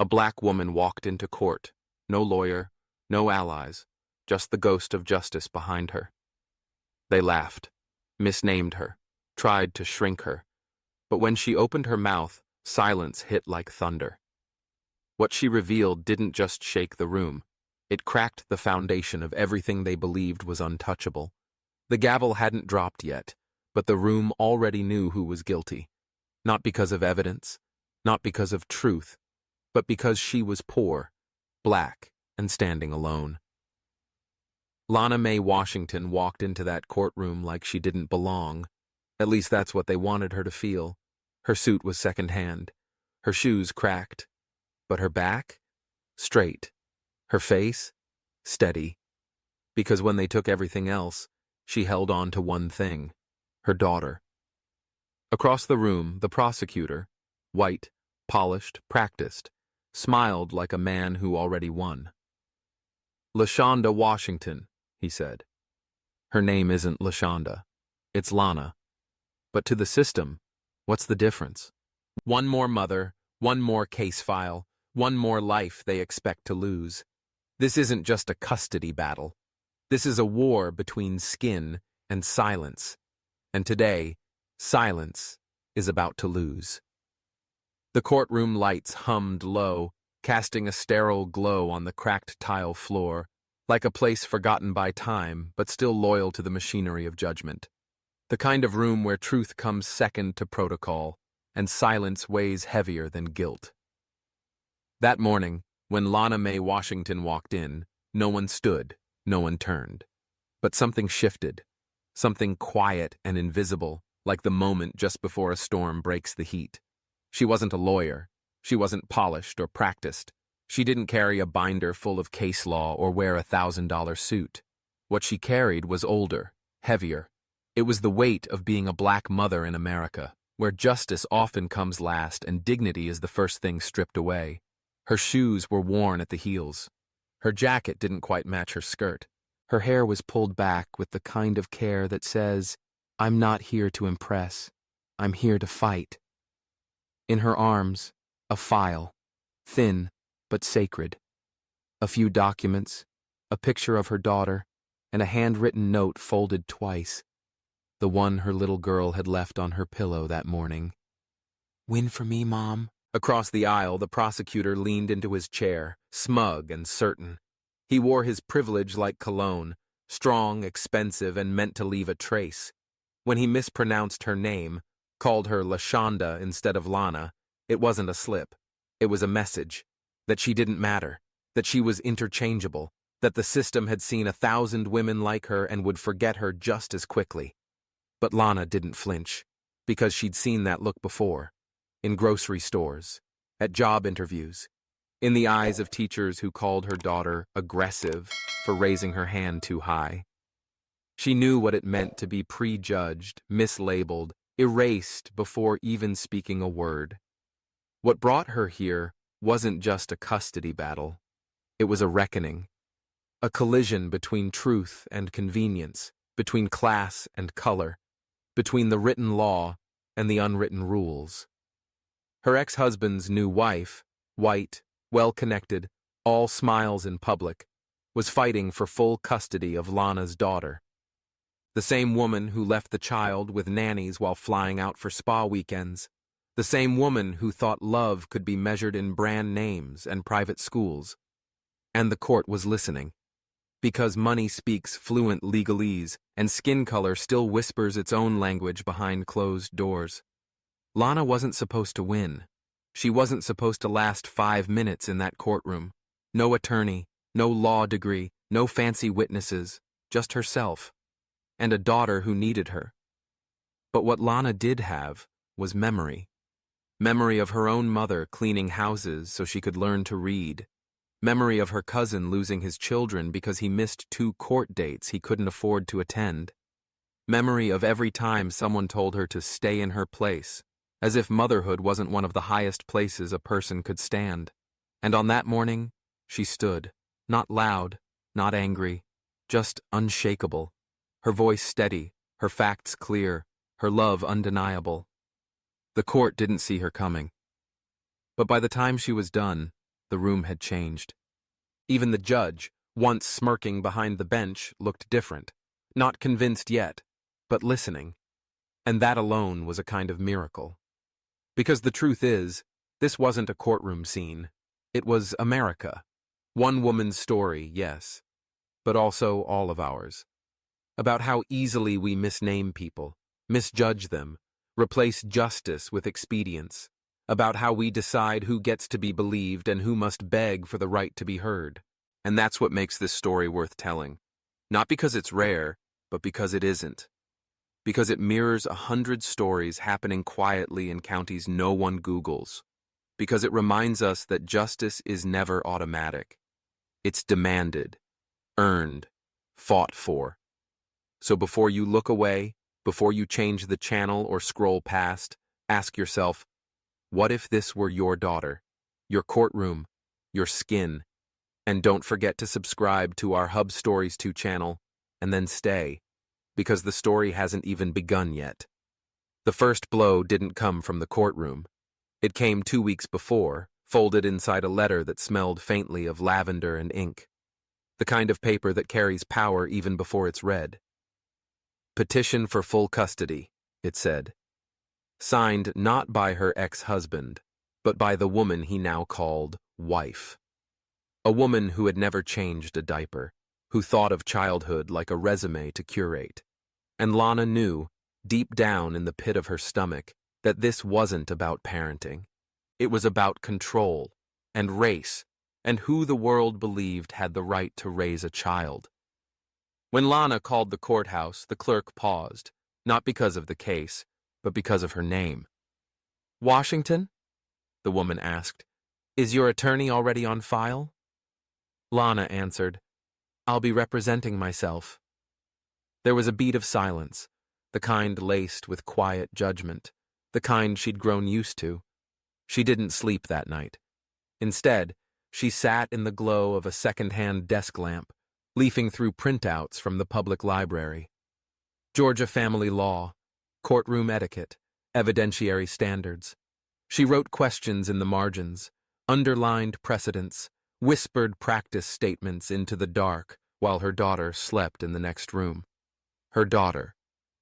A black woman walked into court. No lawyer, no allies, just the ghost of justice behind her. They laughed, misnamed her, tried to shrink her. But when she opened her mouth, silence hit like thunder. What she revealed didn't just shake the room. It cracked the foundation of everything they believed was untouchable. The gavel hadn't dropped yet, but the room already knew who was guilty. Not because of evidence, not because of truth, but because she was poor, black, and standing alone. Lana Mae Washington walked into that courtroom like she didn't belong. At least that's what they wanted her to feel. Her suit was secondhand, her shoes cracked, but her back? Straight. Her face? Steady. Because when they took everything else, she held on to one thing: her daughter. Across the room, the prosecutor, white, polished, practiced, smiled like a man who already won. "LaShonda Washington," he said. "Her name isn't LaShonda. It's Lana. But to the system, what's the difference? One more mother, one more case file, one more life they expect to lose. This isn't just a custody battle. This is a war between skin and silence. And today, silence is about to lose." The courtroom lights hummed low, casting a sterile glow on the cracked tile floor, like a place forgotten by time but still loyal to the machinery of judgment. The kind of room where truth comes second to protocol, and silence weighs heavier than guilt. That morning, when Lana Mae Washington walked in, no one stood, no one turned. But something shifted, something quiet and invisible, like the moment just before a storm breaks the heat. She wasn't a lawyer. She wasn't polished or practiced. She didn't carry a binder full of case law or wear a $1,000 suit. What she carried was older, heavier. It was the weight of being a black mother in America, where justice often comes last and dignity is the first thing stripped away. Her shoes were worn at the heels. Her jacket didn't quite match her skirt. Her hair was pulled back with the kind of care that says, "I'm not here to impress. I'm here to fight." In her arms, a file, thin but sacred. A few documents, a picture of her daughter, and a handwritten note folded twice. The one her little girl had left on her pillow that morning. "Win for me, Mom." Across the aisle, the prosecutor leaned into his chair, smug and certain. He wore his privilege like cologne, strong, expensive, and meant to leave a trace. When he mispronounced her name, called her LaShonda instead of Lana, it wasn't a slip. It was a message. That she didn't matter. That she was interchangeable. That the system had seen 1,000 women like her and would forget her just as quickly. But Lana didn't flinch, because she'd seen that look before. In grocery stores, at job interviews, in the eyes of teachers who called her daughter aggressive for raising her hand too high. She knew what it meant to be prejudged, mislabeled, erased before even speaking a word. What brought her here wasn't just a custody battle. It was a reckoning. A collision between truth and convenience, between class and color, between the written law and the unwritten rules. Her ex-husband's new wife, white, well-connected, all smiles in public, was fighting for full custody of Lana's daughter. The same woman who left the child with nannies while flying out for spa weekends. The same woman who thought love could be measured in brand names and private schools. And the court was listening. Because money speaks fluent legalese and skin color still whispers its own language behind closed doors. Lana wasn't supposed to win. She wasn't supposed to last 5 minutes in that courtroom. No attorney, no law degree, no fancy witnesses, just herself. And a daughter who needed her. But what Lana did have was memory. Memory of her own mother cleaning houses so she could learn to read. Memory of her cousin losing his children because he missed 2 court dates he couldn't afford to attend. Memory of every time someone told her to stay in her place, as if motherhood wasn't one of the highest places a person could stand. And on that morning, she stood, not loud, not angry, just unshakable. Her voice steady, her facts clear, her love undeniable. The court didn't see her coming. But by the time she was done, The room had changed. Even the judge, once smirking behind the bench, looked different. Not convinced yet, but listening. And that alone was a kind of miracle. Because the truth is, this wasn't a courtroom scene. It was America. One woman's story, yes, but also all of ours. About how easily we misname people, misjudge them, replace justice with expedience. About how we decide who gets to be believed and who must beg for the right to be heard. And that's what makes this story worth telling. Not because it's rare, but because it isn't. Because it mirrors 100 stories happening quietly in counties no one Googles. Because it reminds us that justice is never automatic. It's demanded, earned, fought for. So before you look away, before you change the channel or scroll past, ask yourself, what if this were your daughter, your courtroom, your skin? And don't forget to subscribe to our Hub Stories 2 channel, and then stay, because the story hasn't even begun yet. The first blow didn't come from the courtroom. It came 2 weeks before, folded inside a letter that smelled faintly of lavender and ink. The kind of paper that carries power even before it's read. Petition for full custody, it said. Signed not by her ex-husband, but by the woman he now called wife. A woman who had never changed a diaper, who thought of childhood like a resume to curate. And Lana knew, deep down in the pit of her stomach, that this wasn't about parenting. It was about control, and race, and who the world believed had the right to raise a child. When Lana called the courthouse, the clerk paused, not because of the case, but because of her name. Washington? The woman asked. Is your attorney already on file? Lana answered, I'll be representing myself. There was a beat of silence, the kind laced with quiet judgment, the kind she'd grown used to. She didn't sleep that night. Instead, she sat in the glow of a secondhand desk lamp, leafing through printouts from the public library. Georgia family law, courtroom etiquette, evidentiary standards. She wrote questions in the margins, underlined precedents, whispered practice statements into the dark while her daughter slept in the next room. Her daughter,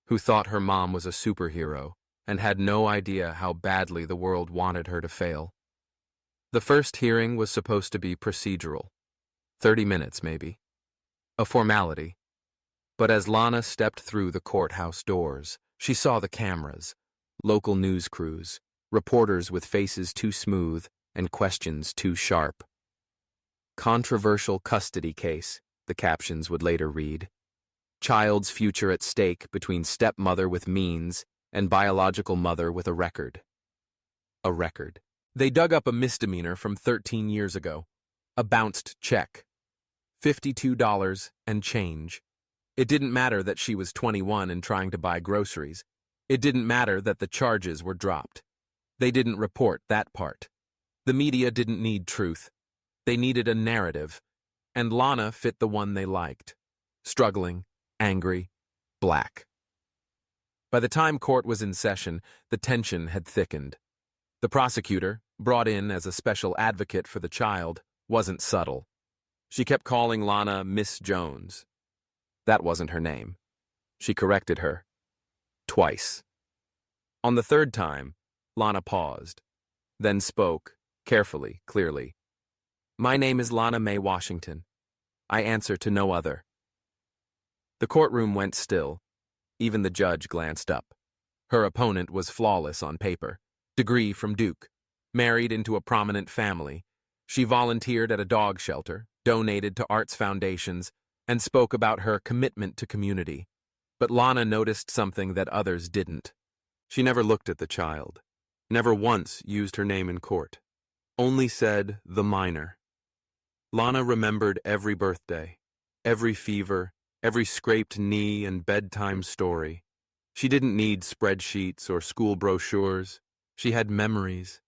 who thought her mom was a superhero and had no idea how badly the world wanted her to fail. The first hearing was supposed to be procedural. 30 minutes, maybe. A formality. But as Lana stepped through the courthouse doors, she saw the cameras, local news crews, reporters with faces too smooth and questions too sharp. Controversial custody case, the captions would later read. Child's future at stake between stepmother with means and biological mother with a record. A record. They dug up a misdemeanor from 13 years ago. A bounced check. $52 and change. It didn't matter that she was 21 and trying to buy groceries. It didn't matter that the charges were dropped. They didn't report that part. The media didn't need truth. They needed a narrative, and Lana fit the one they liked. Struggling, angry, black. By the time court was in session, the tension had thickened. The prosecutor, brought in as a special advocate for the child, wasn't subtle. She kept calling Lana Miss Jones. That wasn't her name. She corrected her. Twice. On the third time, Lana paused, then spoke, carefully, clearly. My name is Lana Mae Washington. I answer to no other. The courtroom went still. Even the judge glanced up. Her opponent was flawless on paper. Degree from Duke. Married into a prominent family. She volunteered at a dog shelter, donated to arts foundations, and spoke about her commitment to community. But Lana noticed something that others didn't. She never looked at the child. Never once used her name in court. Only said, the minor. Lana remembered every birthday, every fever, every scraped knee and bedtime story. She didn't need spreadsheets or school brochures. She had memories.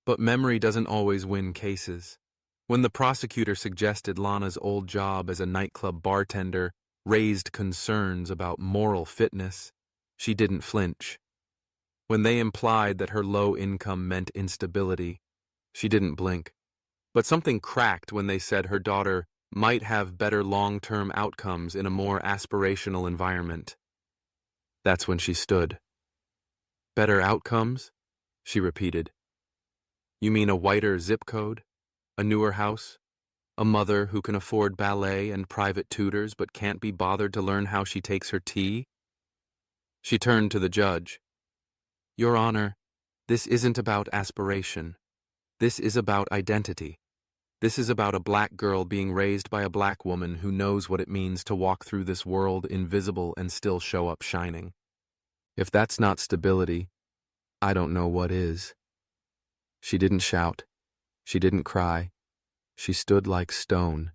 But memory doesn't always win cases. When the prosecutor suggested Lana's old job as a nightclub bartender raised concerns about moral fitness, she didn't flinch. When they implied that her low income meant instability, she didn't blink. But something cracked when they said her daughter might have better long-term outcomes in a more aspirational environment. That's when she stood. Better outcomes? She repeated. You mean a whiter zip code? A newer house? A mother who can afford ballet and private tutors but can't be bothered to learn how she takes her tea? She turned to the judge. Your Honor, this isn't about aspiration. This is about identity. This is about a black girl being raised by a black woman who knows what it means to walk through this world invisible and still show up shining. If that's not stability, I don't know what is. She didn't shout. She didn't cry. She stood like stone.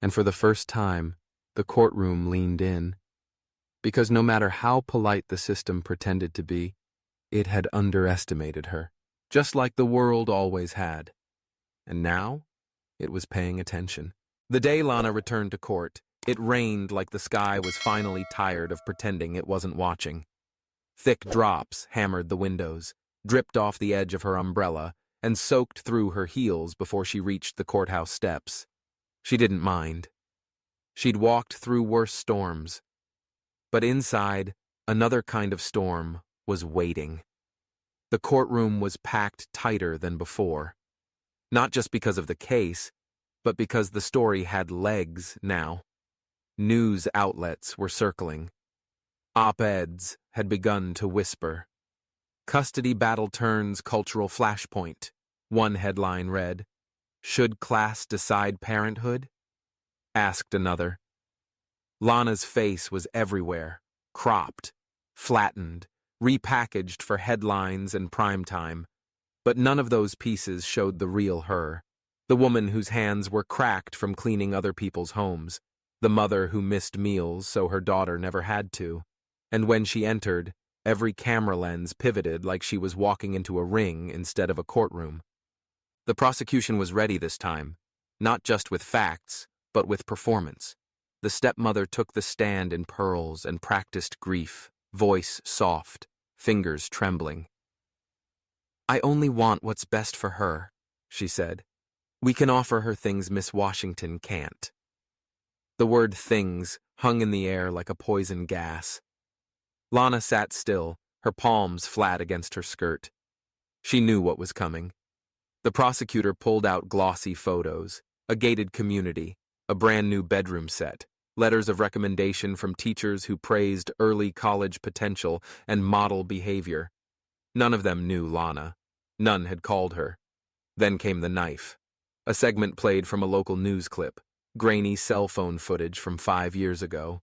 And for the first time, the courtroom leaned in. Because no matter how polite the system pretended to be, it had underestimated her, just like the world always had. And now, it was paying attention. The day Lana returned to court, it rained like the sky was finally tired of pretending it wasn't watching. Thick drops hammered the windows, dripped off the edge of her umbrella, and soaked through her heels before she reached the courthouse steps. She didn't mind. She'd walked through worse storms. But inside, another kind of storm was waiting. The courtroom was packed tighter than before. Not just because of the case, but because the story had legs now. News outlets were circling. Op-eds had begun to whisper. Custody battle turns cultural flashpoint. One headline read, Should class decide parenthood? Asked another. Lana's face was everywhere, cropped, flattened, repackaged for headlines and primetime. But none of those pieces showed the real her, the woman whose hands were cracked from cleaning other people's homes, the mother who missed meals so her daughter never had to. And when she entered, every camera lens pivoted like she was walking into a ring instead of a courtroom. The prosecution was ready this time, not just with facts, but with performance. The stepmother took the stand in pearls and practiced grief, voice soft, fingers trembling. I only want what's best for her, she said. We can offer her things Miss Washington can't. The word things hung in the air like a poison gas. Lana sat still, her palms flat against her skirt. She knew what was coming. The prosecutor pulled out glossy photos, a gated community, a brand new bedroom set, letters of recommendation from teachers who praised early college potential and model behavior. None of them knew Lana. None had called her. Then came the knife. A segment played from a local news clip, grainy cell phone footage from 5 years ago.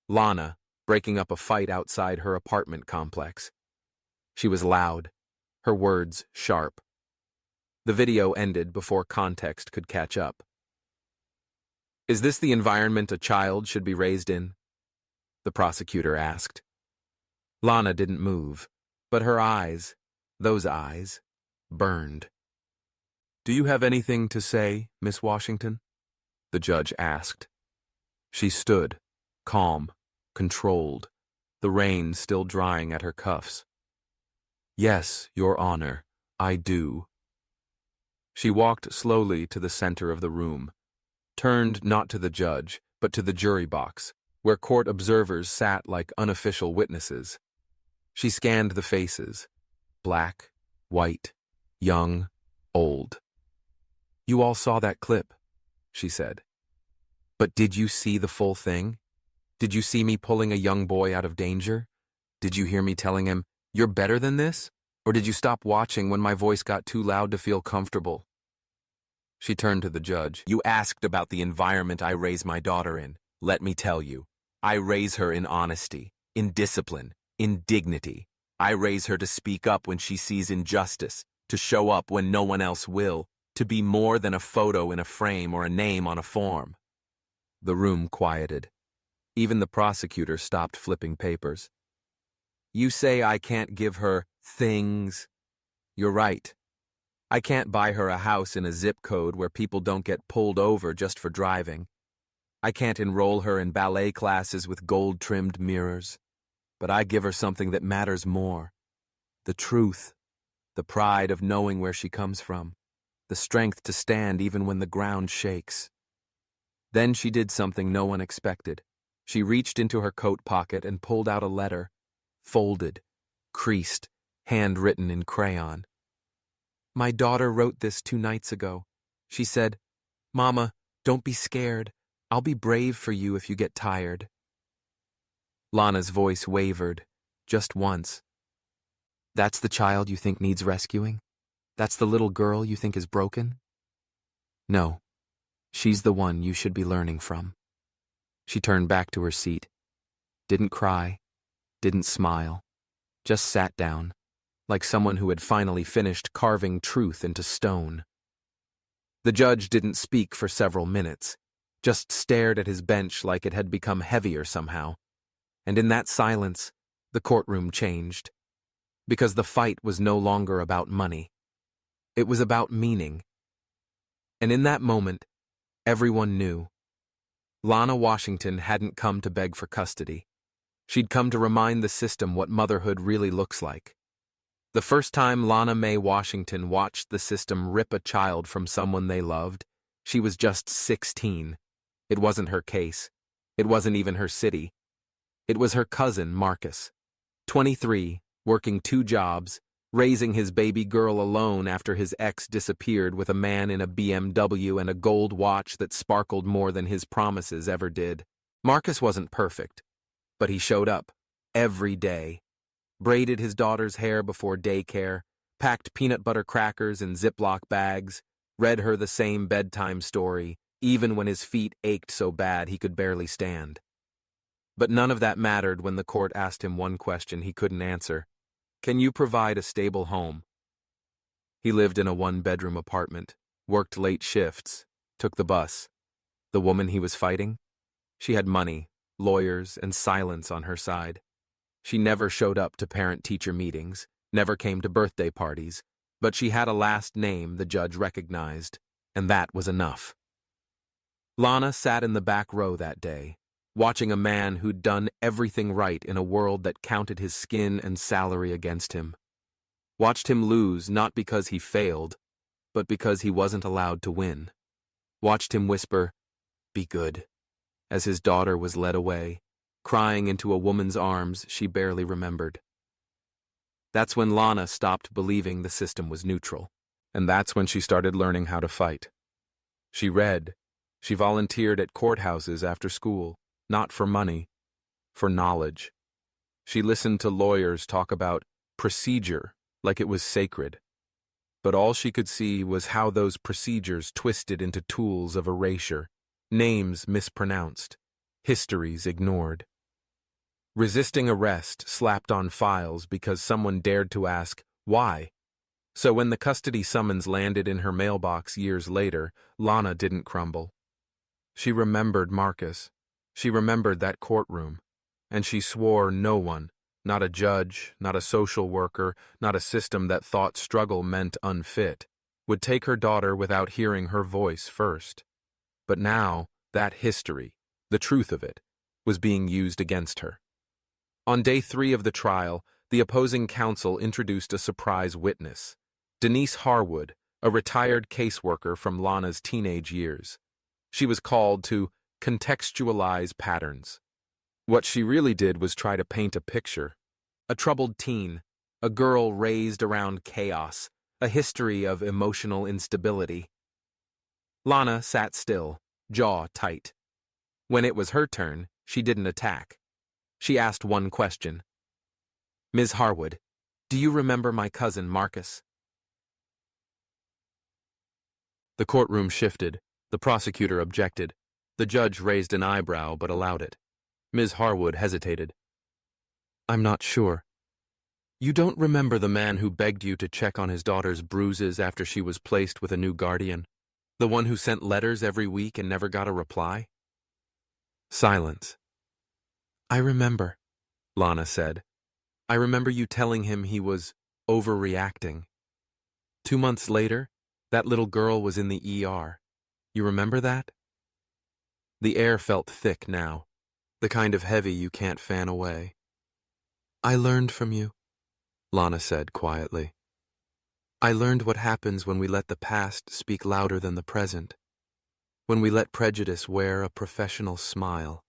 Lana, breaking up a fight outside her apartment complex. She was loud, her words sharp. The video ended before context could catch up. Is this the environment a child should be raised in? The prosecutor asked. Lana didn't move, but her eyes, those eyes, burned. Do you have anything to say, Miss Washington? The judge asked. She stood, calm, controlled, the rain still drying at her cuffs. Yes, Your Honor, I do. She walked slowly to the center of the room, turned not to the judge, but to the jury box, where court observers sat like unofficial witnesses. She scanned the faces, black, white, young, old. You all saw that clip, she said. But did you see the full thing? Did you see me pulling a young boy out of danger? Did you hear me telling him, you're better than this? Or did you stop watching when my voice got too loud to feel comfortable? She turned to the judge. You asked about the environment I raise my daughter in. Let me tell you, I raise her in honesty, in discipline, in dignity. I raise her to speak up when she sees injustice, to show up when no one else will, to be more than a photo in a frame or a name on a form. The room quieted. Even the prosecutor stopped flipping papers. You say I can't give her things. You're right. I can't buy her a house in a zip code where people don't get pulled over just for driving. I can't enroll her in ballet classes with gold-trimmed mirrors. But I give her something that matters more. The truth. The pride of knowing where she comes from. the strength to stand even when the ground shakes. Then she did something no one expected. She reached into her coat pocket and pulled out a letter, folded, creased, handwritten in crayon. "My daughter wrote this 2 nights ago. She said, 'Mama, don't be scared. I'll be brave for you if you get tired.'" Lana's voice wavered, just once. "That's the child you think needs rescuing? That's the little girl you think is broken? No, she's the one you should be learning from." She turned back to her seat. Didn't cry, didn't smile, just sat down, like someone who had finally finished carving truth into stone. The judge didn't speak for several minutes, just stared at his bench like it had become heavier somehow. And in that silence, the courtroom changed. Because the fight was no longer about money. It was about meaning. And in that moment, everyone knew. Lana Washington hadn't come to beg for custody. She'd come to remind the system what motherhood really looks like. The first time Lana Mae Washington watched the system rip a child from someone they loved, she was just 16. It wasn't her case. It wasn't even her city. It was her cousin, Marcus, 23, working 2 jobs, raising his baby girl alone after his ex disappeared with a man in a BMW and a gold watch that sparkled more than his promises ever did. Marcus wasn't perfect, but he showed up every day, braided his daughter's hair before daycare, packed peanut butter crackers in Ziploc bags, read her the same bedtime story, even when his feet ached so bad he could barely stand. But none of that mattered when the court asked him one question he couldn't answer. "Can you provide a stable home?" He lived in a 1-bedroom apartment, worked late shifts, took the bus. The woman he was fighting? She had money, lawyers, and silence on her side. She never showed up to parent-teacher meetings, never came to birthday parties, but she had a last name the judge recognized, and that was enough. Lana sat in the back row that day, watching a man who'd done everything right in a world that counted his skin and salary against him. Watched him lose not because he failed, but because he wasn't allowed to win. Watched him whisper, "Be good," as his daughter was led away, crying into a woman's arms she barely remembered. That's when Lana stopped believing the system was neutral, and that's when she started learning how to fight. She read, she volunteered at courthouses after school, not for money, for knowledge. She listened to lawyers talk about procedure like it was sacred. But all she could see was how those procedures twisted into tools of erasure, names mispronounced, histories ignored. Resisting arrest slapped on files because someone dared to ask, why? So when the custody summons landed in her mailbox years later, Lana didn't crumble. She remembered Marcus. She remembered that courtroom, and she swore no one, not a judge, not a social worker, not a system that thought struggle meant unfit, would take her daughter without hearing her voice first. But now, that history, the truth of it, was being used against her. On day 3 of the trial, the opposing counsel introduced a surprise witness, Denise Harwood, a retired caseworker from Lana's teenage years. She was called to contextualize patterns. What she really did was try to paint a picture. A troubled teen, a girl raised around chaos, a history of emotional instability. Lana sat still, jaw tight. When it was her turn, she didn't attack. She asked one question. "Ms. Harwood, do you remember my cousin Marcus?" The courtroom shifted. The prosecutor objected. The judge raised an eyebrow but allowed it. Ms. Harwood hesitated. "I'm not sure." "You don't remember the man who begged you to check on his daughter's bruises after she was placed with a new guardian? The one who sent letters every week and never got a reply?" Silence. "I remember," Lana said. "I remember you telling him he was overreacting. 2 months later, that little girl was in the ER. You remember that?" The air felt thick now, the kind of heavy you can't fan away. "I learned from you," Lana said quietly. I learned what happens when we let the past speak louder than the present, when we let prejudice wear a professional smile.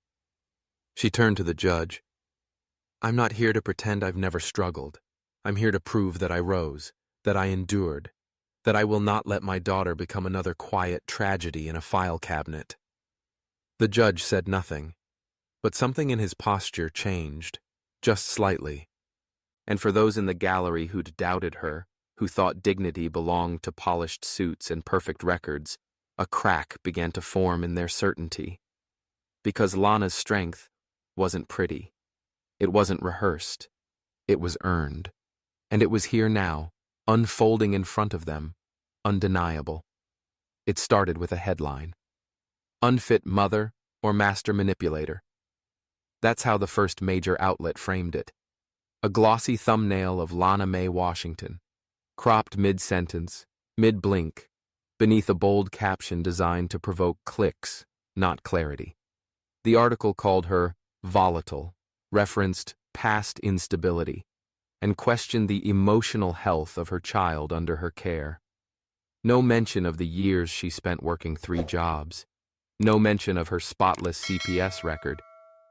She turned to the judge. I'm not here to pretend I've never struggled. I'm here to prove that I rose, that I endured, that I will not let my daughter become another quiet tragedy in a file cabinet. The judge said nothing, but something in his posture changed, just slightly. And for those in the gallery who'd doubted her, who thought dignity belonged to polished suits and perfect records, a crack began to form in their certainty. Because Lana's strength wasn't pretty. It wasn't rehearsed. It was earned. And it was here now, unfolding in front of them, undeniable. It started with a headline. Unfit mother or master manipulator. That's how the first major outlet framed it. A glossy thumbnail of Lana Mae Washington, cropped mid-sentence, mid-blink, beneath a bold caption designed to provoke clicks, not clarity. The article called her volatile, referenced past instability, and questioned the emotional health of her child under her care. No mention of the years she spent working 3 jobs. No mention of her spotless CPS record.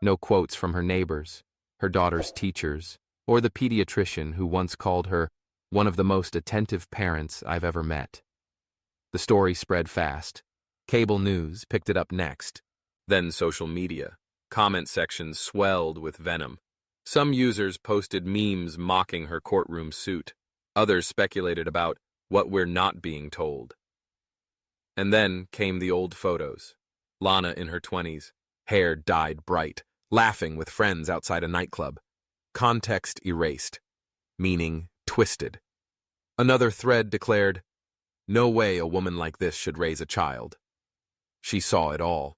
No quotes from her neighbors, her daughter's teachers, or the pediatrician who once called her one of the most attentive parents I've ever met. The story spread fast. Cable news picked it up next. Then social media. Comment sections swelled with venom. Some users posted memes mocking her courtroom suit. Others speculated about what we're not being told. And then came the old photos. Lana in her 20s, hair dyed bright, laughing with friends outside a nightclub. Context erased. Meaning twisted. Another thread declared, "No way a woman like this should raise a child." She saw it all.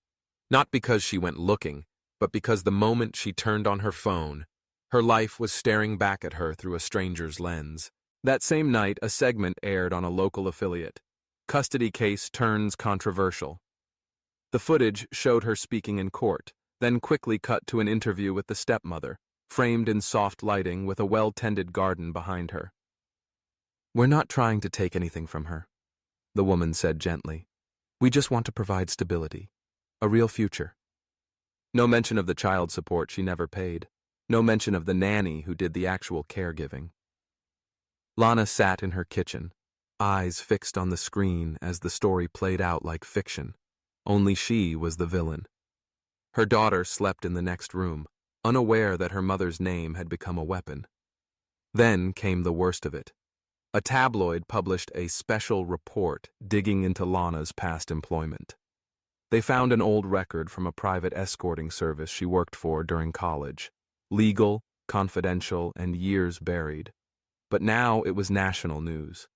Not because she went looking, but because the moment she turned on her phone, her life was staring back at her through a stranger's lens. That same night, a segment aired on a local affiliate. Custody case turns controversial. The footage showed her speaking in court, then quickly cut to an interview with the stepmother, framed in soft lighting with a well-tended garden behind her. "We're not trying to take anything from her," the woman said gently. "We just want to provide stability, a real future." No mention of the child support she never paid. No mention of the nanny who did the actual caregiving. Lana sat in her kitchen, eyes fixed on the screen as the story played out like fiction. Only she was the villain. Her daughter slept in the next room, unaware that her mother's name had become a weapon. Then came the worst of it. A tabloid published a special report digging into Lana's past employment. They found an old record from a private escorting service she worked for during college. Legal, confidential, and years buried. But now it was national news.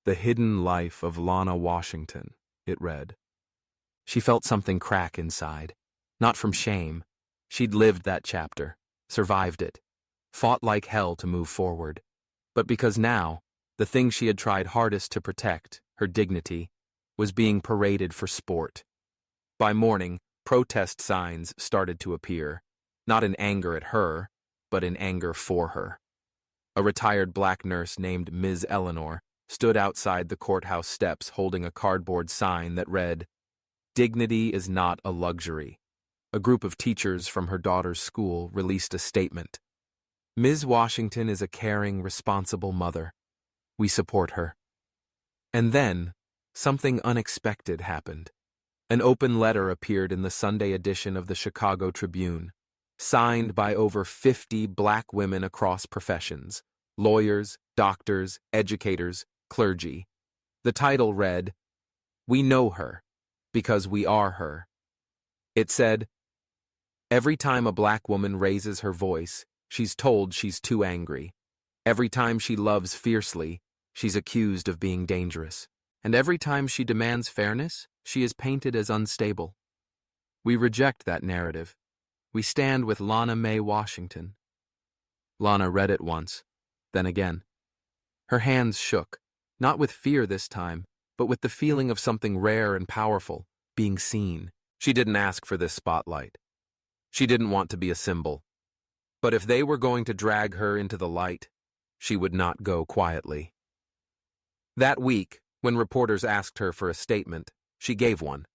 The hidden life of Lana Washington, it read. She felt something crack inside. Not from shame. She'd lived that chapter, survived it, fought like hell to move forward. But because now, the thing she had tried hardest to protect, her dignity, was being paraded for sport. By morning, protest signs started to appear, not in anger at her, but in anger for her. A retired black nurse named Ms. Eleanor stood outside the courthouse steps holding a cardboard sign that read, "Dignity is not a luxury." A group of teachers from her daughter's school released a statement. "Ms. Washington is a caring, responsible mother. We support her." And then, something unexpected happened. An open letter appeared in the Sunday edition of the Chicago Tribune, signed by over 50 black women across professions, lawyers, doctors, educators, clergy. The title read, "We know her, because we are her." It said, "Every time a black woman raises her voice, she's told she's too angry. Every time she loves fiercely, she's accused of being dangerous. And every time she demands fairness, she is painted as unstable. We reject that narrative. We stand with Lana Mae Washington." Lana read it once, then again. Her hands shook, not with fear this time, but with the feeling of something rare and powerful, being seen. She didn't ask for this spotlight. She didn't want to be a symbol. But if they were going to drag her into the light, she would not go quietly. That week, when reporters asked her for a statement, she gave one.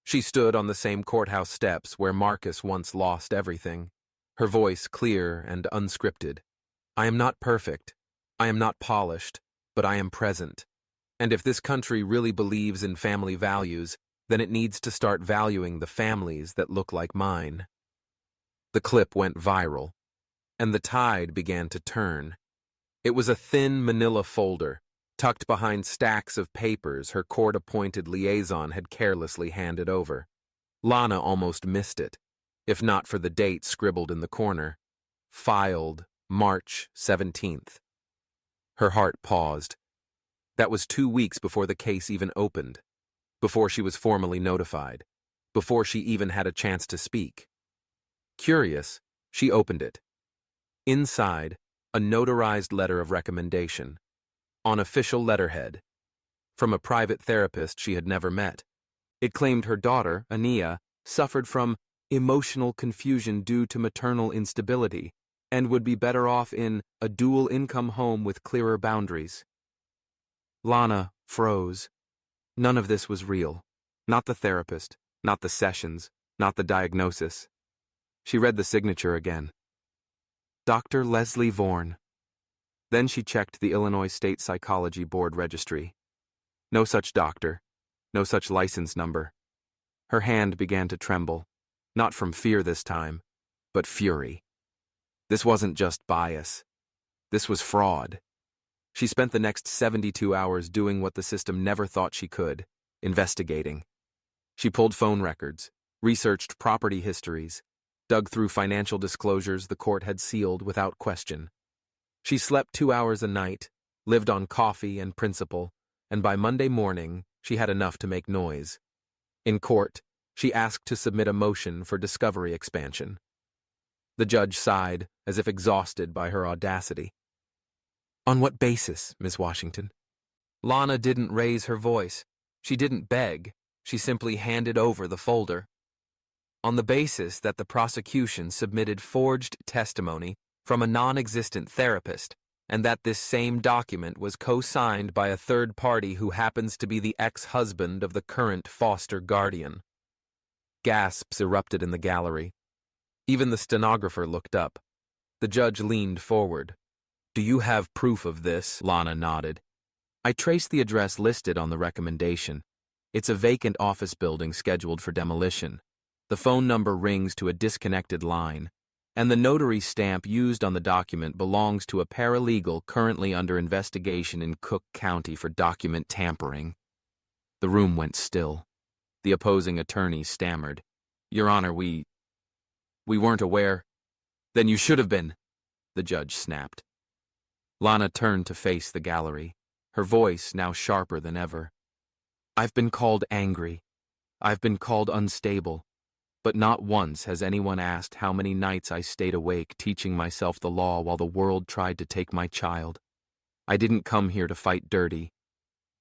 She stood on the same courthouse steps where Marcus once lost everything, her voice clear and unscripted. I am not perfect. I am not polished, but I am present. And if this country really believes in family values, then it needs to start valuing the families that look like mine. The clip went viral, and the tide began to turn. It was a thin manila folder, tucked behind stacks of papers her court-appointed liaison had carelessly handed over. Lana almost missed it, if not for the date scribbled in the corner. Filed March 17th. Her heart paused. That was 2 weeks before the case even opened, before she was formally notified, before she even had a chance to speak. Curious, she opened it. Inside, a notarized letter of recommendation, on official letterhead, from a private therapist she had never met. It claimed her daughter, Ania, suffered from emotional confusion due to maternal instability and would be better off in a dual-income home with clearer boundaries. Lana froze. None of this was real. Not the therapist, not the sessions, not the diagnosis. She read the signature again. Dr. Leslie Vorn. Then she checked the Illinois State Psychology Board registry. No such doctor, no such license number. Her hand began to tremble, not from fear this time, but fury. This wasn't just bias. This was fraud. She spent the next 72 hours doing what the system never thought she could, investigating. She pulled phone records, researched property histories, dug through financial disclosures the court had sealed without question. She slept 2 hours a night, lived on coffee and principle, and by Monday morning, she had enough to make noise. In court, she asked to submit a motion for discovery expansion. The judge sighed, as if exhausted by her audacity. On what basis, Ms. Washington? Lana didn't raise her voice. She didn't beg. She simply handed over the folder. On the basis that the prosecution submitted forged testimony from a non-existent therapist, and that this same document was co-signed by a third party who happens to be the ex-husband of the current foster guardian. Gasps erupted in the gallery. Even the stenographer looked up. The judge leaned forward. Do you have proof of this? Lana nodded. I traced the address listed on the recommendation. It's a vacant office building scheduled for demolition. The phone number rings to a disconnected line, and the notary stamp used on the document belongs to a paralegal currently under investigation in Cook County for document tampering. The room went still. The opposing attorney stammered. Your Honor, we weren't aware. Then you should have been, the judge snapped. Lana turned to face the gallery, her voice now sharper than ever. I've been called angry. I've been called unstable. But not once has anyone asked how many nights I stayed awake teaching myself the law while the world tried to take my child. I didn't come here to fight dirty,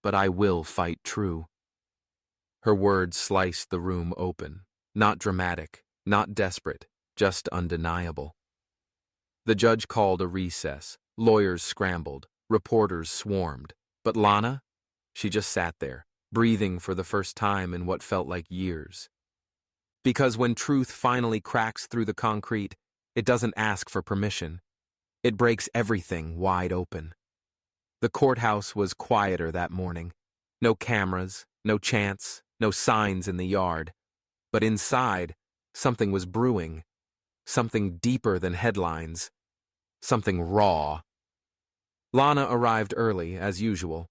but I will fight true. Her words sliced the room open, not dramatic, not desperate, just undeniable. The judge called a recess. Lawyers scrambled, reporters swarmed, but Lana? She just sat there, breathing for the first time in what felt like years. Because when truth finally cracks through the concrete, it doesn't ask for permission. It breaks everything wide open. The courthouse was quieter that morning. No cameras, no chants, no signs in the yard. But inside, something was brewing. Something deeper than headlines. Something raw. Lana arrived early, as usual.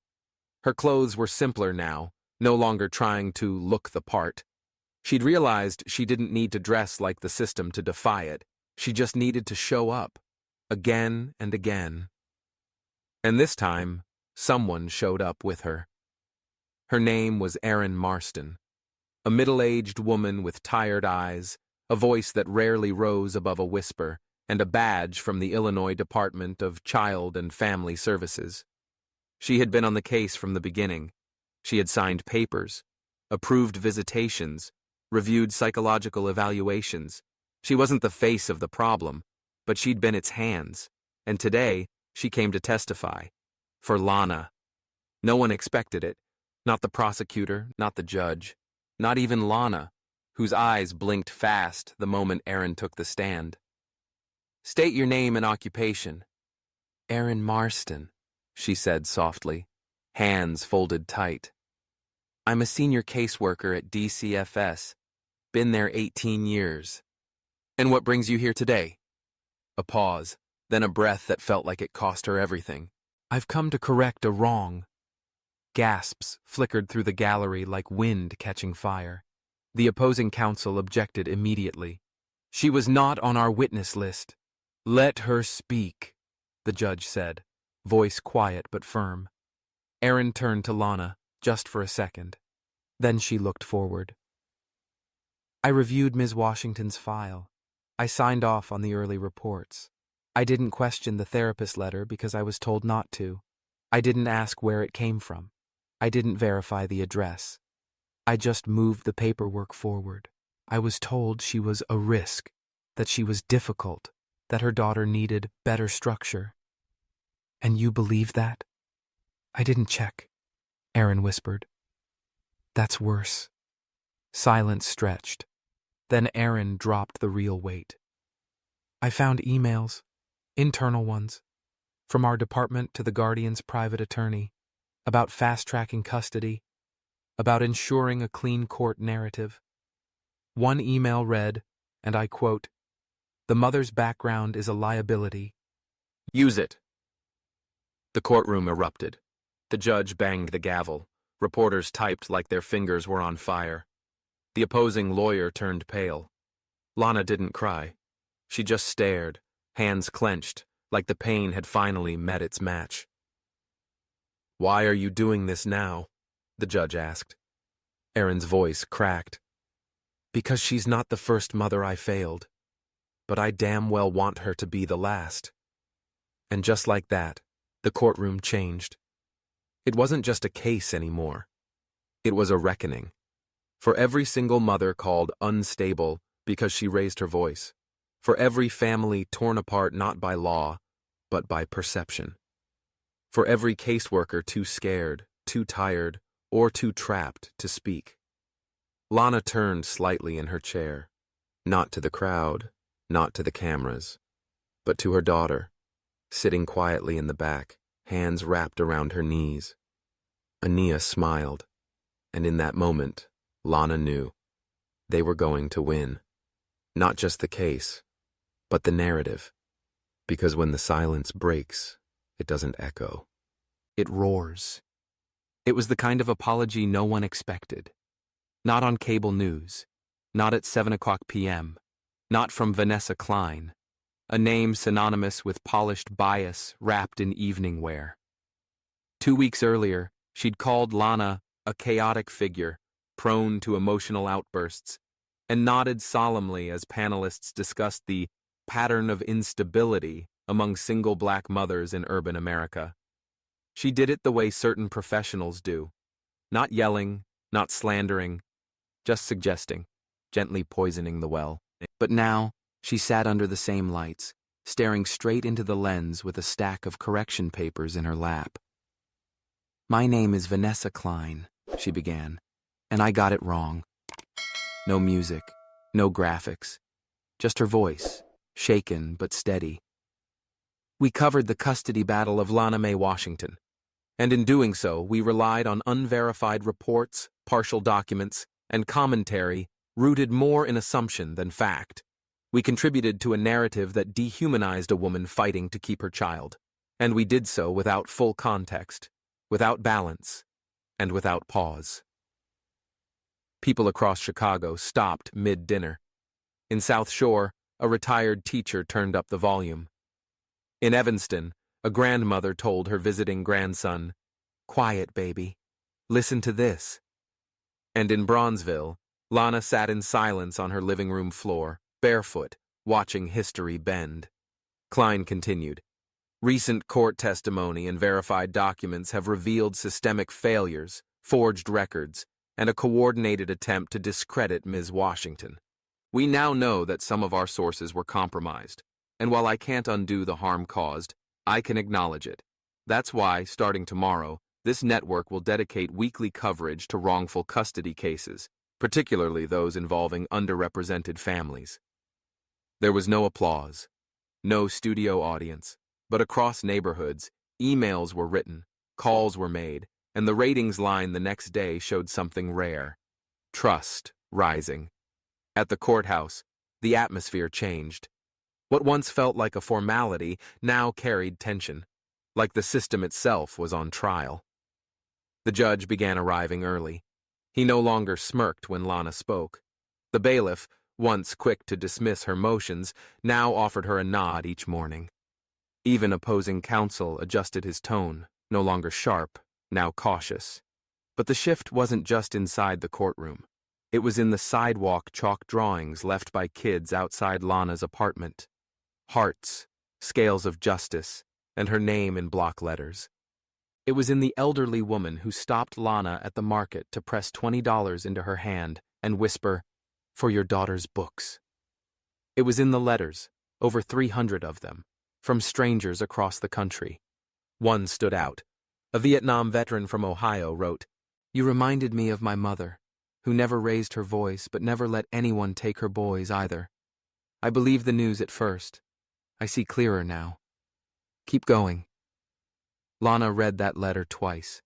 Her clothes were simpler now, no longer trying to look the part. She'd realized she didn't need to dress like the system to defy it. She just needed to show up, again and again. And this time, someone showed up with her. Her name was Erin Marston, a middle-aged woman with tired eyes, a voice that rarely rose above a whisper, and a badge from the Illinois Department of Child and Family Services. She had been on the case from the beginning. She had signed papers, approved visitations, reviewed psychological evaluations. She wasn't the face of the problem, but she'd been its hands, and today she came to testify. For Lana. No one expected it. Not the prosecutor, not the judge, not even Lana, whose eyes blinked fast the moment Aaron took the stand. "State your name and occupation." "Aaron Marston," she said softly, hands folded tight. "I'm a senior caseworker at DCFS. Been there 18 years. "And what brings you here today?" A pause, then a breath that felt like it cost her everything. "I've come to correct a wrong." Gasps flickered through the gallery like wind catching fire. The opposing counsel objected immediately. "She was not on our witness list." "Let her speak," the judge said, voice quiet but firm. Aaron turned to Lana, just for a second. Then she looked forward. "I reviewed Ms. Washington's file. I signed off on the early reports. I didn't question the therapist letter because I was told not to. I didn't ask where it came from. I didn't verify the address. I just moved the paperwork forward. I was told she was a risk, that she was difficult, that her daughter needed better structure." "And you believe that?" "I didn't check," Aaron whispered. "That's worse." Silence stretched. Then Aaron dropped the real weight. "I found emails, internal ones, from our department to the guardian's private attorney, about fast-tracking custody, about ensuring a clean court narrative. One email read, and I quote, 'The mother's background is a liability. Use it.'" The courtroom erupted. The judge banged the gavel. Reporters typed like their fingers were on fire. The opposing lawyer turned pale. Lana didn't cry. She just stared, hands clenched, like the pain had finally met its match. "Why are you doing this now?" the judge asked. Aaron's voice cracked. "Because she's not the first mother I failed. But I damn well want her to be the last." And just like that, the courtroom changed. It wasn't just a case anymore. It was a reckoning. For every single mother called unstable because she raised her voice. For every family torn apart not by law, but by perception. For every caseworker too scared, too tired, or too trapped to speak. Lana turned slightly in her chair, not to the crowd, not to the cameras, but to her daughter, sitting quietly in the back, hands wrapped around her knees. Ania smiled, and in that moment, Lana knew they were going to win. Not just the case, but the narrative. Because when the silence breaks, it doesn't echo. It roars. It was the kind of apology no one expected. Not on cable news. Not at 7:00 p.m. Not from Vanessa Klein, a name synonymous with polished bias wrapped in evening wear. 2 weeks earlier, she'd called Lana a chaotic figure, prone to emotional outbursts, and nodded solemnly as panelists discussed the pattern of instability among single black mothers in urban America. She did it the way certain professionals do, not yelling, not slandering, just suggesting, gently poisoning the well. But now, she sat under the same lights, staring straight into the lens with a stack of correction papers in her lap. "My name is Vanessa Klein," she began, "and I got it wrong." No music, no graphics, just her voice, shaken but steady. "We covered the custody battle of Lana Mae Washington, and in doing so, we relied on unverified reports, partial documents, and commentary rooted more in assumption than fact. We contributed to a narrative that dehumanized a woman fighting to keep her child, and we did so without full context, without balance, and without pause." People across Chicago stopped mid-dinner. In South Shore, a retired teacher turned up the volume. In Evanston, a grandmother told her visiting grandson, "Quiet, baby. Listen to this." And in Bronzeville, Lana sat in silence on her living room floor, barefoot, watching history bend. Klein continued, "Recent court testimony and verified documents have revealed systemic failures, forged records, and a coordinated attempt to discredit Ms. Washington. We now know that some of our sources were compromised, and while I can't undo the harm caused, I can acknowledge it. That's why, starting tomorrow, This network will dedicate weekly coverage to wrongful custody cases, particularly those involving underrepresented families. There was no applause, no studio audience, but across neighborhoods, emails were written, calls were made, and the ratings line the next day showed something rare: trust rising. At the courthouse, the atmosphere changed. What once felt like a formality now carried tension, like the system itself was on trial. The judge began arriving early. He no longer smirked when Lana spoke. The bailiff, once quick to dismiss her motions, now offered her a nod each morning. Even opposing counsel adjusted his tone, no longer sharp, now cautious. But the shift wasn't just inside the courtroom. It was in the sidewalk chalk drawings left by kids outside Lana's apartment. Hearts, scales of justice, and her name in block letters. It was in the elderly woman who stopped Lana at the market to press $20 into her hand and whisper, "For your daughter's books." It was in the letters, over 300 of them, from strangers across the country. One stood out. A Vietnam veteran from Ohio wrote, "You reminded me of my mother, who never raised her voice but never let anyone take her boys either. I believed the news at first. I see clearer now. Keep going." Lana read that letter twice.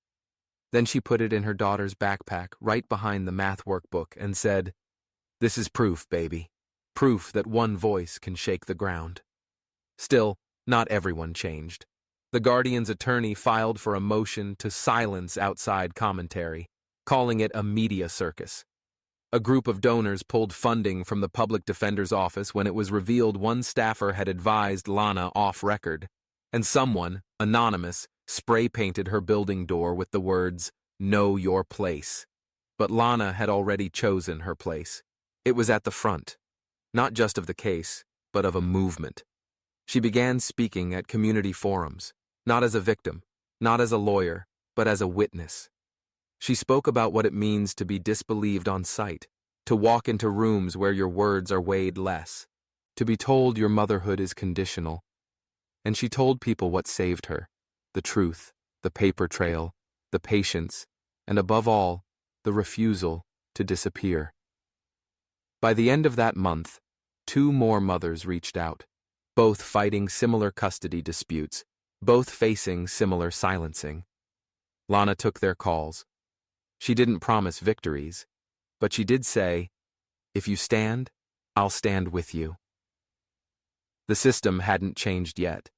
Then she put it in her daughter's backpack right behind the math workbook and said, "This is proof, baby. Proof that one voice can shake the ground." Still, not everyone changed. The Guardian's attorney filed for a motion to silence outside commentary, calling it a media circus. A group of donors pulled funding from the public defender's office when it was revealed one staffer had advised Lana off record, and someone, anonymous, spray-painted her building door with the words, "Know your place." But Lana had already chosen her place. It was at the front, not just of the case, but of a movement. She began speaking at community forums, not as a victim, not as a lawyer, but as a witness. She spoke about what it means to be disbelieved on sight, to walk into rooms where your words are weighed less, to be told your motherhood is conditional. And she told people what saved her: the truth, the paper trail, the patience, and above all, the refusal to disappear. By the end of that month, 2 more mothers reached out, both fighting similar custody disputes, both facing similar silencing. Lana took their calls. She didn't promise victories, but she did say, "If you stand, I'll stand with you." The system hadn't changed yet,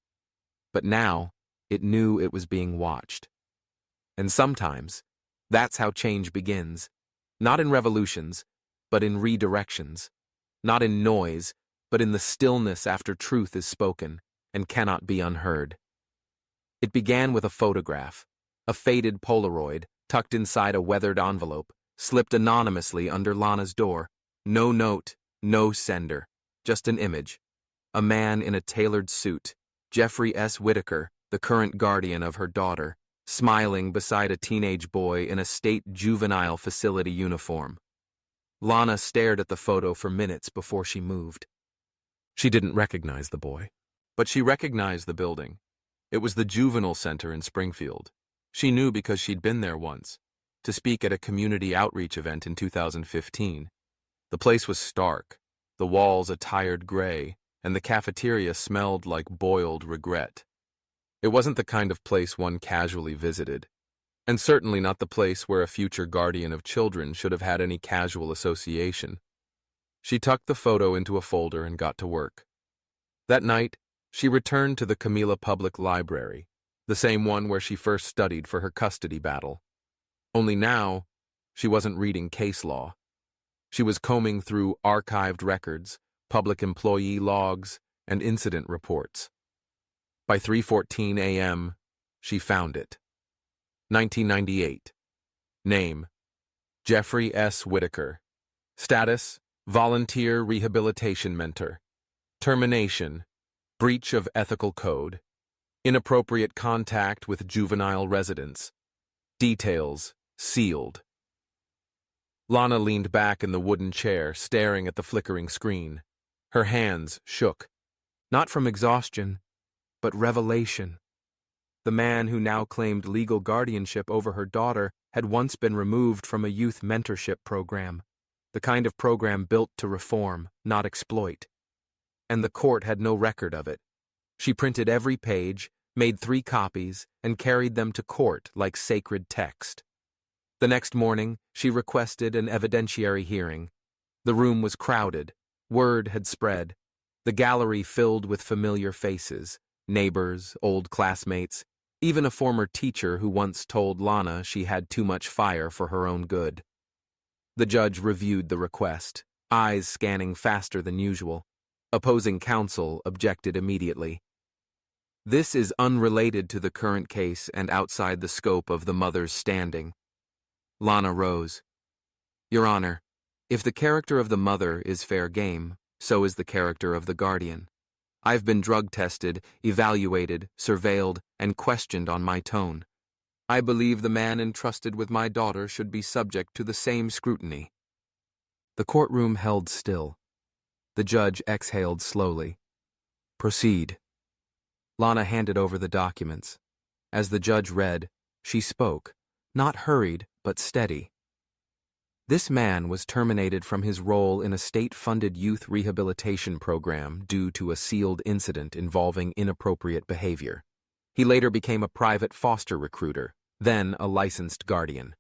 but now it knew it was being watched. And sometimes, that's how change begins, not in revolutions, but in redirections, not in noise, but in the stillness after truth is spoken and cannot be unheard. It began with a photograph, a faded Polaroid tucked inside a weathered envelope, slipped anonymously under Lana's door. No note, no sender, just an image. A man in a tailored suit, Jeffrey S. Whitaker, the current guardian of her daughter, smiling beside a teenage boy in a state juvenile facility uniform. Lana stared at the photo for minutes before she moved. She didn't recognize the boy, but she recognized the building. It was the juvenile center in Springfield. She knew because she'd been there once, to speak at a community outreach event in 2015. The place was stark, the walls a tired gray, and the cafeteria smelled like boiled regret. It wasn't the kind of place one casually visited, and certainly not the place where a future guardian of children should have had any casual association. She tucked the photo into a folder and got to work. That night, she returned to the Camila Public Library, the same one where she first studied for her custody battle. Only now, she wasn't reading case law. She was combing through archived records, public employee logs, and incident reports. By 3:14 a.m., she found it. 1998. Name: Jeffrey S. Whitaker. Status: Volunteer Rehabilitation Mentor. Termination: Breach of ethical code. Inappropriate contact with juvenile residents. Details: sealed. Lana leaned back in the wooden chair, staring at the flickering screen. Her hands shook. Not from exhaustion, but revelation. The man who now claimed legal guardianship over her daughter had once been removed from a youth mentorship program, the kind of program built to reform, not exploit. And the court had no record of it. She printed every page, made 3 copies, and carried them to court like sacred text. The next morning, she requested an evidentiary hearing. The room was crowded. Word had spread. The gallery filled with familiar faces, neighbors, old classmates, even a former teacher who once told Lana she had too much fire for her own good. The judge reviewed the request, eyes scanning faster than usual. Opposing counsel objected immediately. This is unrelated to the current case and outside the scope of the mother's standing. Lana rose. Your Honor, if the character of the mother is fair game, so is the character of the guardian. I've been drug tested, evaluated, surveilled, and questioned on my tone. I believe the man entrusted with my daughter should be subject to the same scrutiny. The courtroom held still. The judge exhaled slowly. Proceed. Lana handed over the documents. As the judge read, she spoke, not hurried, but steady. This man was terminated from his role in a state-funded youth rehabilitation program due to a sealed incident involving inappropriate behavior. He later became a private foster recruiter, then a licensed guardian.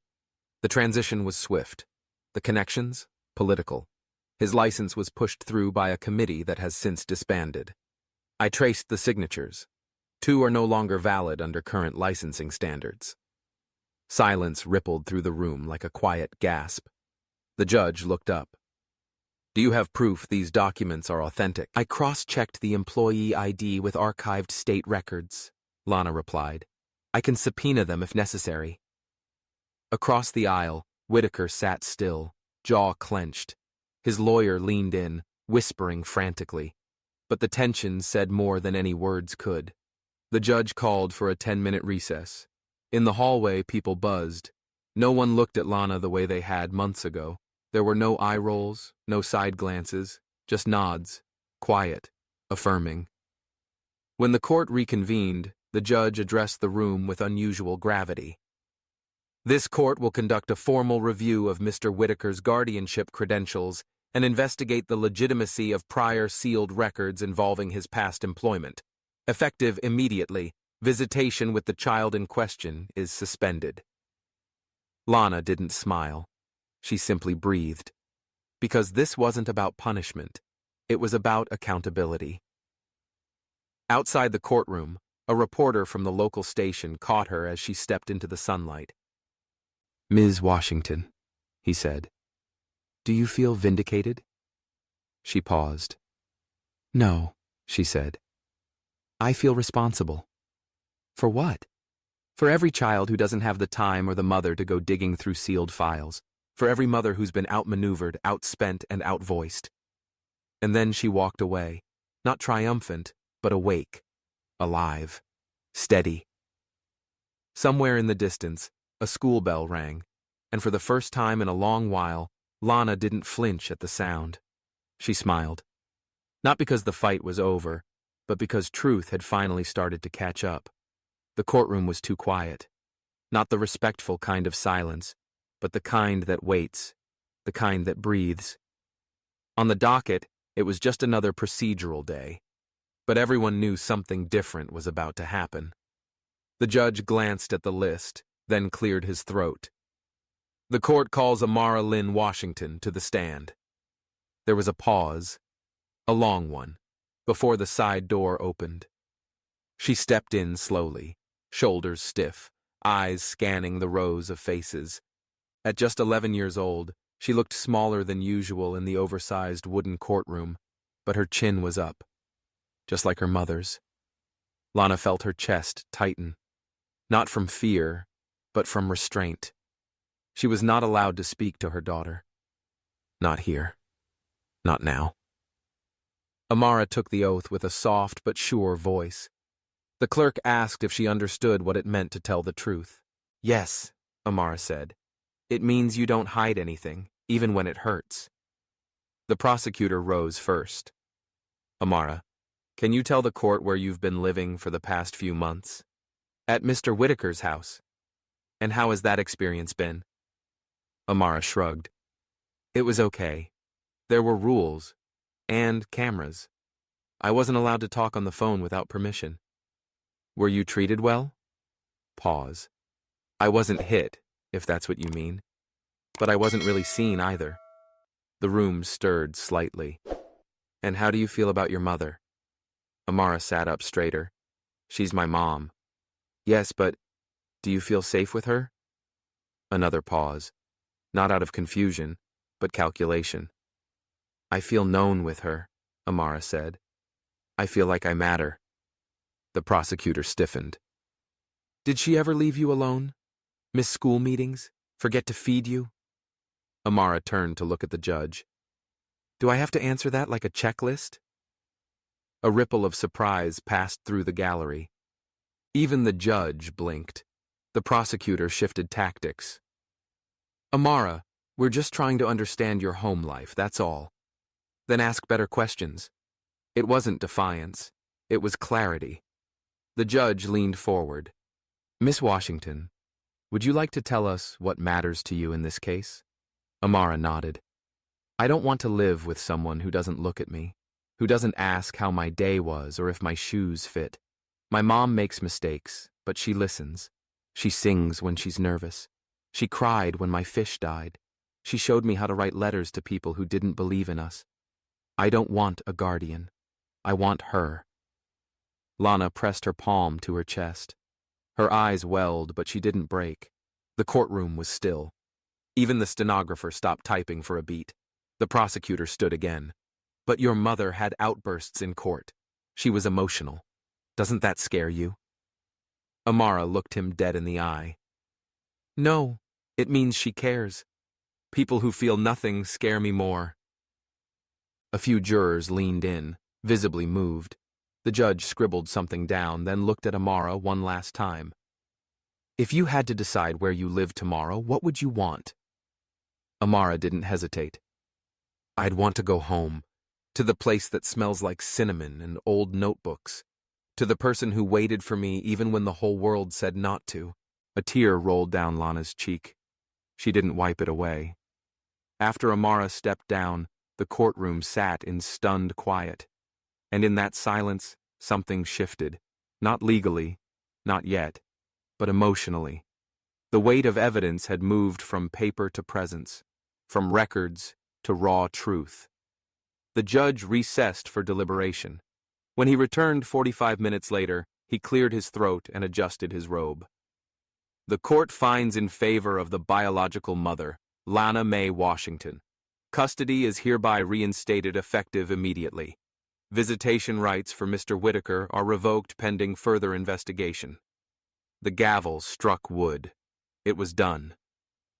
The transition was swift. The connections? Political. His license was pushed through by a committee that has since disbanded. I traced the signatures. 2 are no longer valid under current licensing standards. Silence rippled through the room like a quiet gasp. The judge looked up. Do you have proof these documents are authentic? I cross-checked the employee ID with archived state records, Lana replied. I can subpoena them if necessary. Across the aisle, Whitaker sat still, jaw clenched. His lawyer leaned in, whispering frantically. But the tension said more than any words could. The judge called for a 10-minute recess. In the hallway, people buzzed. No one looked at Lana the way they had months ago. There were no eye rolls, no side glances, just nods, quiet, affirming. When the court reconvened, the judge addressed the room with unusual gravity. This court will conduct a formal review of Mr. Whitaker's guardianship credentials and investigate the legitimacy of prior sealed records involving his past employment. Effective immediately, visitation with the child in question is suspended. Lana didn't smile. She simply breathed. Because this wasn't about punishment. It was about accountability. Outside the courtroom, a reporter from the local station caught her as she stepped into the sunlight. Ms. Washington, he said. Do you feel vindicated? She paused. No, she said. I feel responsible. For what? For every child who doesn't have the time or the mother to go digging through sealed files. For every mother who's been outmaneuvered, outspent, and outvoiced. And then she walked away, not triumphant, but awake, alive, steady. Somewhere in the distance, a school bell rang, and for the first time in a long while, Lana didn't flinch at the sound. She smiled. Not because the fight was over, but because truth had finally started to catch up. The courtroom was too quiet. Not the respectful kind of silence, but the kind that waits, the kind that breathes. On the docket, it was just another procedural day, but everyone knew something different was about to happen. The judge glanced at the list, then cleared his throat. The court calls Amara Lynn Washington to the stand. There was a pause, a long one, before the side door opened. She stepped in slowly, shoulders stiff, eyes scanning the rows of faces. At just 11 years old, she looked smaller than usual in the oversized wooden courtroom, but her chin was up, just like her mother's. Lana felt her chest tighten, not from fear, but from restraint. She was not allowed to speak to her daughter. Not here. Not now. Amara took the oath with a soft but sure voice. The clerk asked if she understood what it meant to tell the truth. Yes, Amara said. It means you don't hide anything, even when it hurts. The prosecutor rose first. Amara, can you tell the court where you've been living for the past few months? At Mr. Whitaker's house. And how has that experience been? Amara shrugged. It was okay. There were rules. And cameras. I wasn't allowed to talk on the phone without permission. Were you treated well? Pause. I wasn't hit, if that's what you mean. But I wasn't really seen either. The room stirred slightly. And how do you feel about your mother? Amara sat up straighter. She's my mom. Yes, but do you feel safe with her? Another pause. Not out of confusion, but calculation. I feel known with her, Amara said. I feel like I matter. The prosecutor stiffened. Did she ever leave you alone? Miss school meetings? Forget to feed you? Amara turned to look at the judge. Do I have to answer that like a checklist? A ripple of surprise passed through the gallery. Even the judge blinked. The prosecutor shifted tactics. Amara, we're just trying to understand your home life, that's all. Then ask better questions. It wasn't defiance. It was clarity. The judge leaned forward. Miss Washington, would you like to tell us what matters to you in this case? Amara nodded. I don't want to live with someone who doesn't look at me, who doesn't ask how my day was or if my shoes fit. My mom makes mistakes, but she listens. She sings when she's nervous. She cried when my fish died. She showed me how to write letters to people who didn't believe in us. I don't want a guardian. I want her. Lana pressed her palm to her chest. Her eyes welled, but she didn't break. The courtroom was still. Even the stenographer stopped typing for a beat. The prosecutor stood again. But your mother had outbursts in court. She was emotional. Doesn't that scare you? Amara looked him dead in the eye. No, it means she cares. People who feel nothing scare me more. A few jurors leaned in, visibly moved. The judge scribbled something down, then looked at Amara one last time. If you had to decide where you live tomorrow, what would you want? Amara didn't hesitate. I'd want to go home, to the place that smells like cinnamon and old notebooks, to the person who waited for me even when the whole world said not to. A tear rolled down Lana's cheek. She didn't wipe it away. After Amara stepped down, the courtroom sat in stunned quiet. And in that silence, something shifted. Not legally, not yet, but emotionally. The weight of evidence had moved from paper to presence, from records to raw truth. The judge recessed for deliberation. When he returned 45 minutes later, he cleared his throat and adjusted his robe. The court finds in favor of the biological mother, Lana Mae Washington. Custody is hereby reinstated effective immediately. Visitation rights for Mr. Whitaker are revoked pending further investigation. The gavel struck wood. It was done.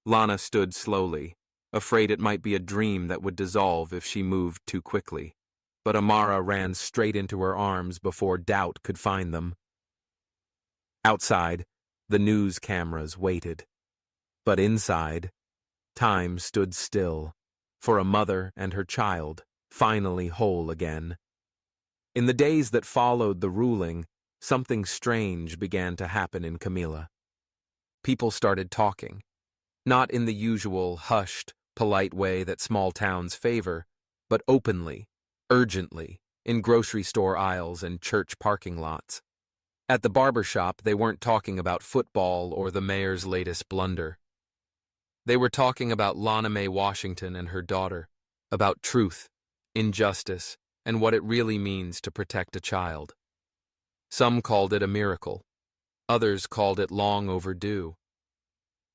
Lana stood slowly, afraid it might be a dream that would dissolve if she moved too quickly. But Amara ran straight into her arms before doubt could find them. Outside, the news cameras waited. But inside, time stood still, for a mother and her child, finally whole again. In the days that followed the ruling, something strange began to happen in Camila. People started talking, not in the usual hushed, polite way that small towns favor, but openly, urgently, in grocery store aisles and church parking lots. At the barber shop, they weren't talking about football or the mayor's latest blunder. They were talking about Lana Mae Washington and her daughter, about truth, injustice, and what it really means to protect a child. Some called it a miracle. Others called it long overdue.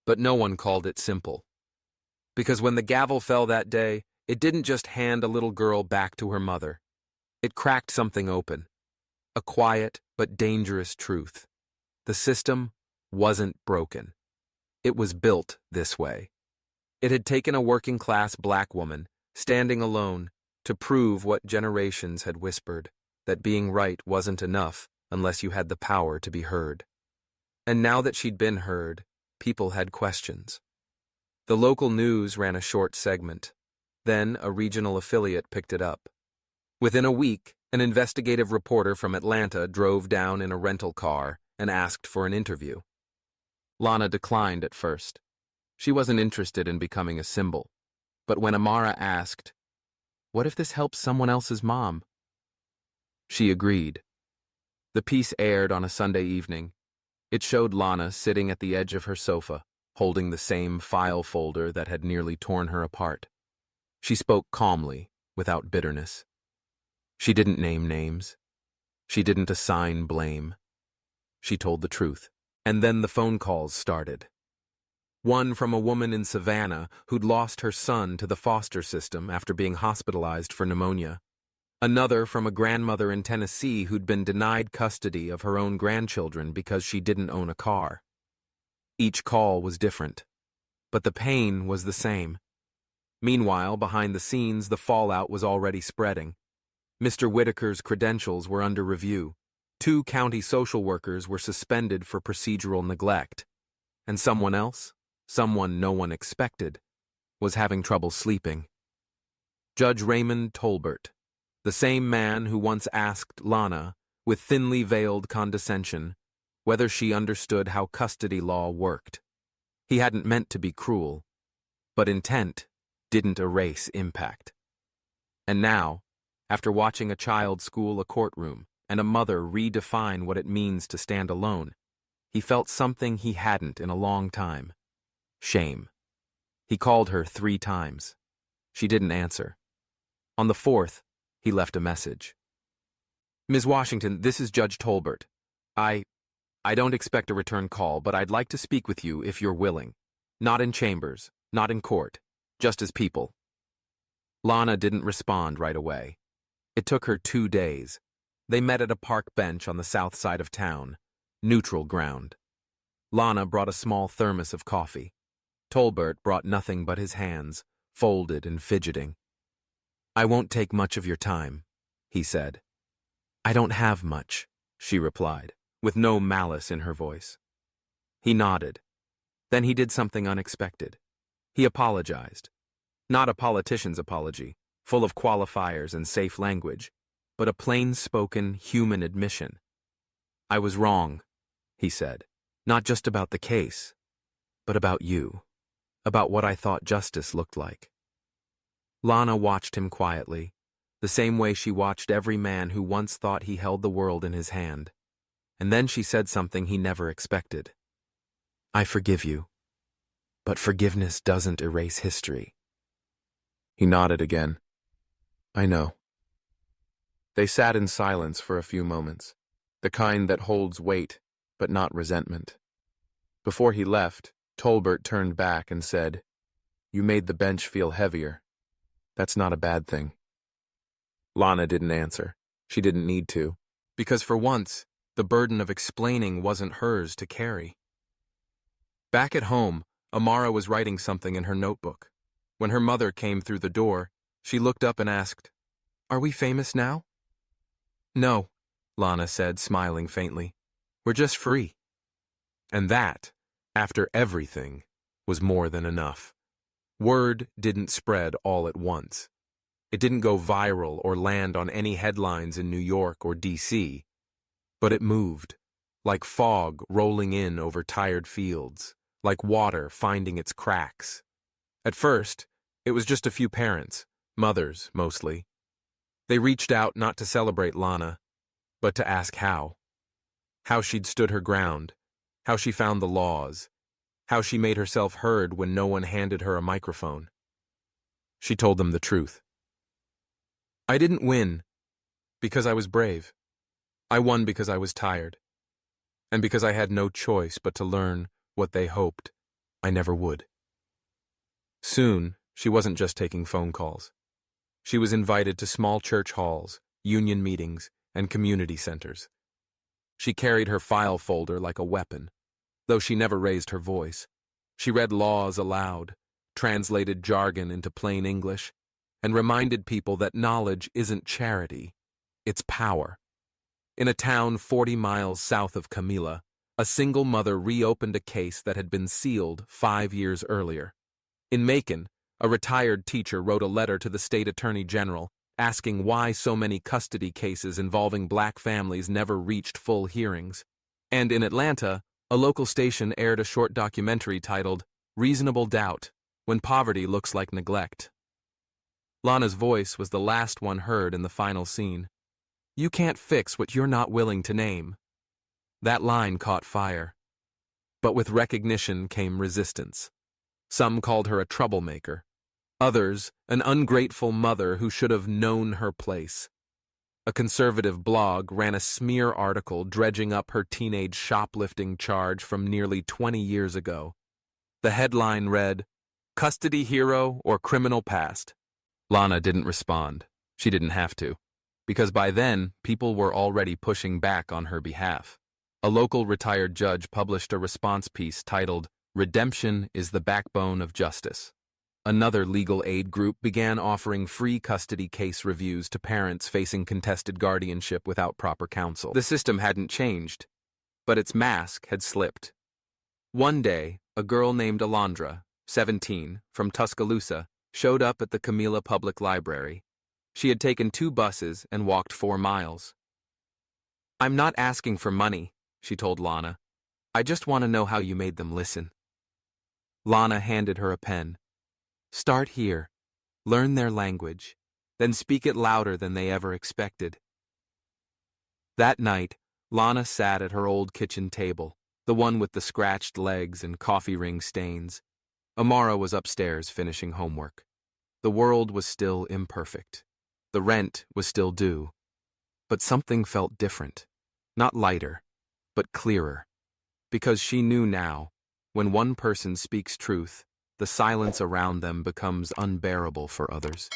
But no one called it simple. Because when the gavel fell that day, it didn't just hand a little girl back to her mother. It cracked something open. A quiet but dangerous truth. The system wasn't broken. It was built this way. It had taken a working-class black woman, standing alone, to prove what generations had whispered, that being right wasn't enough unless you had the power to be heard. And now that she'd been heard, people had questions. The local news ran a short segment. Then a regional affiliate picked it up. Within a week, an investigative reporter from Atlanta drove down in a rental car and asked for an interview. Lana declined at first. She wasn't interested in becoming a symbol. But when Amara asked, "What if this helps someone else's mom?" she agreed. The piece aired on a Sunday evening. It showed Lana sitting at the edge of her sofa, holding the same file folder that had nearly torn her apart. She spoke calmly, without bitterness. She didn't name names. She didn't assign blame. She told the truth. And then the phone calls started. One from a woman in Savannah who'd lost her son to the foster system after being hospitalized for pneumonia. Another from a grandmother in Tennessee who'd been denied custody of her own grandchildren because she didn't own a car. Each call was different, but the pain was the same. Meanwhile, behind the scenes, the fallout was already spreading. Mr. Whitaker's credentials were under review. 2 county social workers were suspended for procedural neglect. And someone else, someone no one expected, was having trouble sleeping. Judge Raymond Tolbert, the same man who once asked Lana, with thinly veiled condescension, whether she understood how custody law worked. He hadn't meant to be cruel, but intent didn't erase impact. And now, after watching a child school a courtroom and a mother redefine what it means to stand alone, he felt something he hadn't in a long time. Shame. He called her 3 times. She didn't answer. On the 4th, he left a message. "Ms. Washington, this is Judge Tolbert. I don't expect a return call, but I'd like to speak with you if you're willing. Not in chambers, not in court, just as people." Lana didn't respond right away. It took her 2 days. They met at a park bench on the south side of town, neutral ground. Lana brought a small thermos of coffee. Tolbert brought nothing but his hands, folded and fidgeting. "I won't take much of your time," he said. "I don't have much," she replied, with no malice in her voice. He nodded. Then he did something unexpected. He apologized. Not a politician's apology, full of qualifiers and safe language, but a plain-spoken human admission. "I was wrong," he said, "not just about the case, but about you, about what I thought justice looked like." Lana watched him quietly, the same way she watched every man who once thought he held the world in his hand. And then she said something he never expected. "I forgive you, but forgiveness doesn't erase history." He nodded again. "I know." They sat in silence for a few moments, the kind that holds weight, but not resentment. Before he left, Tolbert turned back and said, "You made the bench feel heavier. That's not a bad thing." Lana didn't answer. She didn't need to, because for once, the burden of explaining wasn't hers to carry. Back at home, Amara was writing something in her notebook. When her mother came through the door, she looked up and asked, "Are we famous now?" "No," Lana said, smiling faintly. "We're just free." And that, after everything, was more than enough. Word didn't spread all at once. It didn't go viral or land on any headlines in New York or D.C., but it moved, like fog rolling in over tired fields, like water finding its cracks. At first, it was just a few parents, mothers mostly. They reached out not to celebrate Lana, but to ask how. How she'd stood her ground, how she found the laws, how she made herself heard when no one handed her a microphone. She told them the truth. "I didn't win because I was brave. I won because I was tired, and because I had no choice but to learn what they hoped I never would." Soon, she wasn't just taking phone calls. She was invited to small church halls, union meetings, and community centers. She carried her file folder like a weapon. Though she never raised her voice, she read laws aloud, translated jargon into plain English, and reminded people that knowledge isn't charity, it's power. In a town 40 miles south of Camila, a single mother reopened a case that had been sealed 5 years earlier. In Macon, a retired teacher wrote a letter to the state attorney general asking why so many custody cases involving black families never reached full hearings. And in Atlanta, a local station aired a short documentary titled Reasonable Doubt, When Poverty Looks Like Neglect. Lana's voice was the last one heard in the final scene. You can't fix what you're not willing to name. That line caught fire. But with recognition came resistance. Some called her a troublemaker. Others, an ungrateful mother who should have known her place. A conservative blog ran a smear article dredging up her teenage shoplifting charge from nearly 20 years ago. The headline read, Custody Hero or Criminal Past. Lana didn't respond. She didn't have to, because by then, people were already pushing back on her behalf. A local retired judge published a response piece titled, Redemption is the Backbone of Justice. Another legal aid group began offering free custody case reviews to parents facing contested guardianship without proper counsel. The system hadn't changed, but its mask had slipped. One day, a girl named Alondra, 17, from Tuscaloosa, showed up at the Camila Public Library. She had taken 2 buses and walked 4 miles. I'm not asking for money, she told Lana. I just want to know how you made them listen. Lana handed her a pen. Start here. Learn their language. Then speak it louder than they ever expected. That night, Lana sat at her old kitchen table, the one with the scratched legs and coffee ring stains. Amara was upstairs finishing homework. The world was still imperfect. The rent was still due. But something felt different. Not lighter, but clearer. Because she knew now, when one person speaks truth, the silence around them becomes unbearable for others.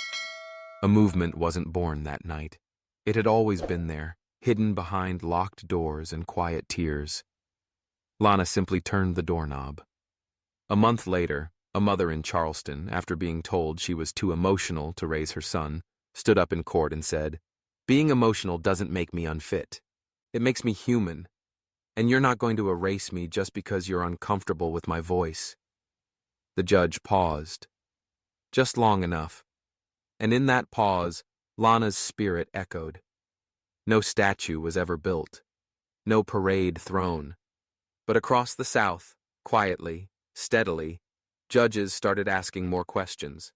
A movement wasn't born that night. It had always been there, hidden behind locked doors and quiet tears. Lana simply turned the doorknob. A month later, a mother in Charleston, after being told she was too emotional to raise her son, stood up in court and said, Being emotional doesn't make me unfit. It makes me human. And you're not going to erase me just because you're uncomfortable with my voice. The judge paused. Just long enough. And in that pause, Lana's spirit echoed. No statue was ever built. No parade thrown. But across the South, quietly, steadily, judges started asking more questions.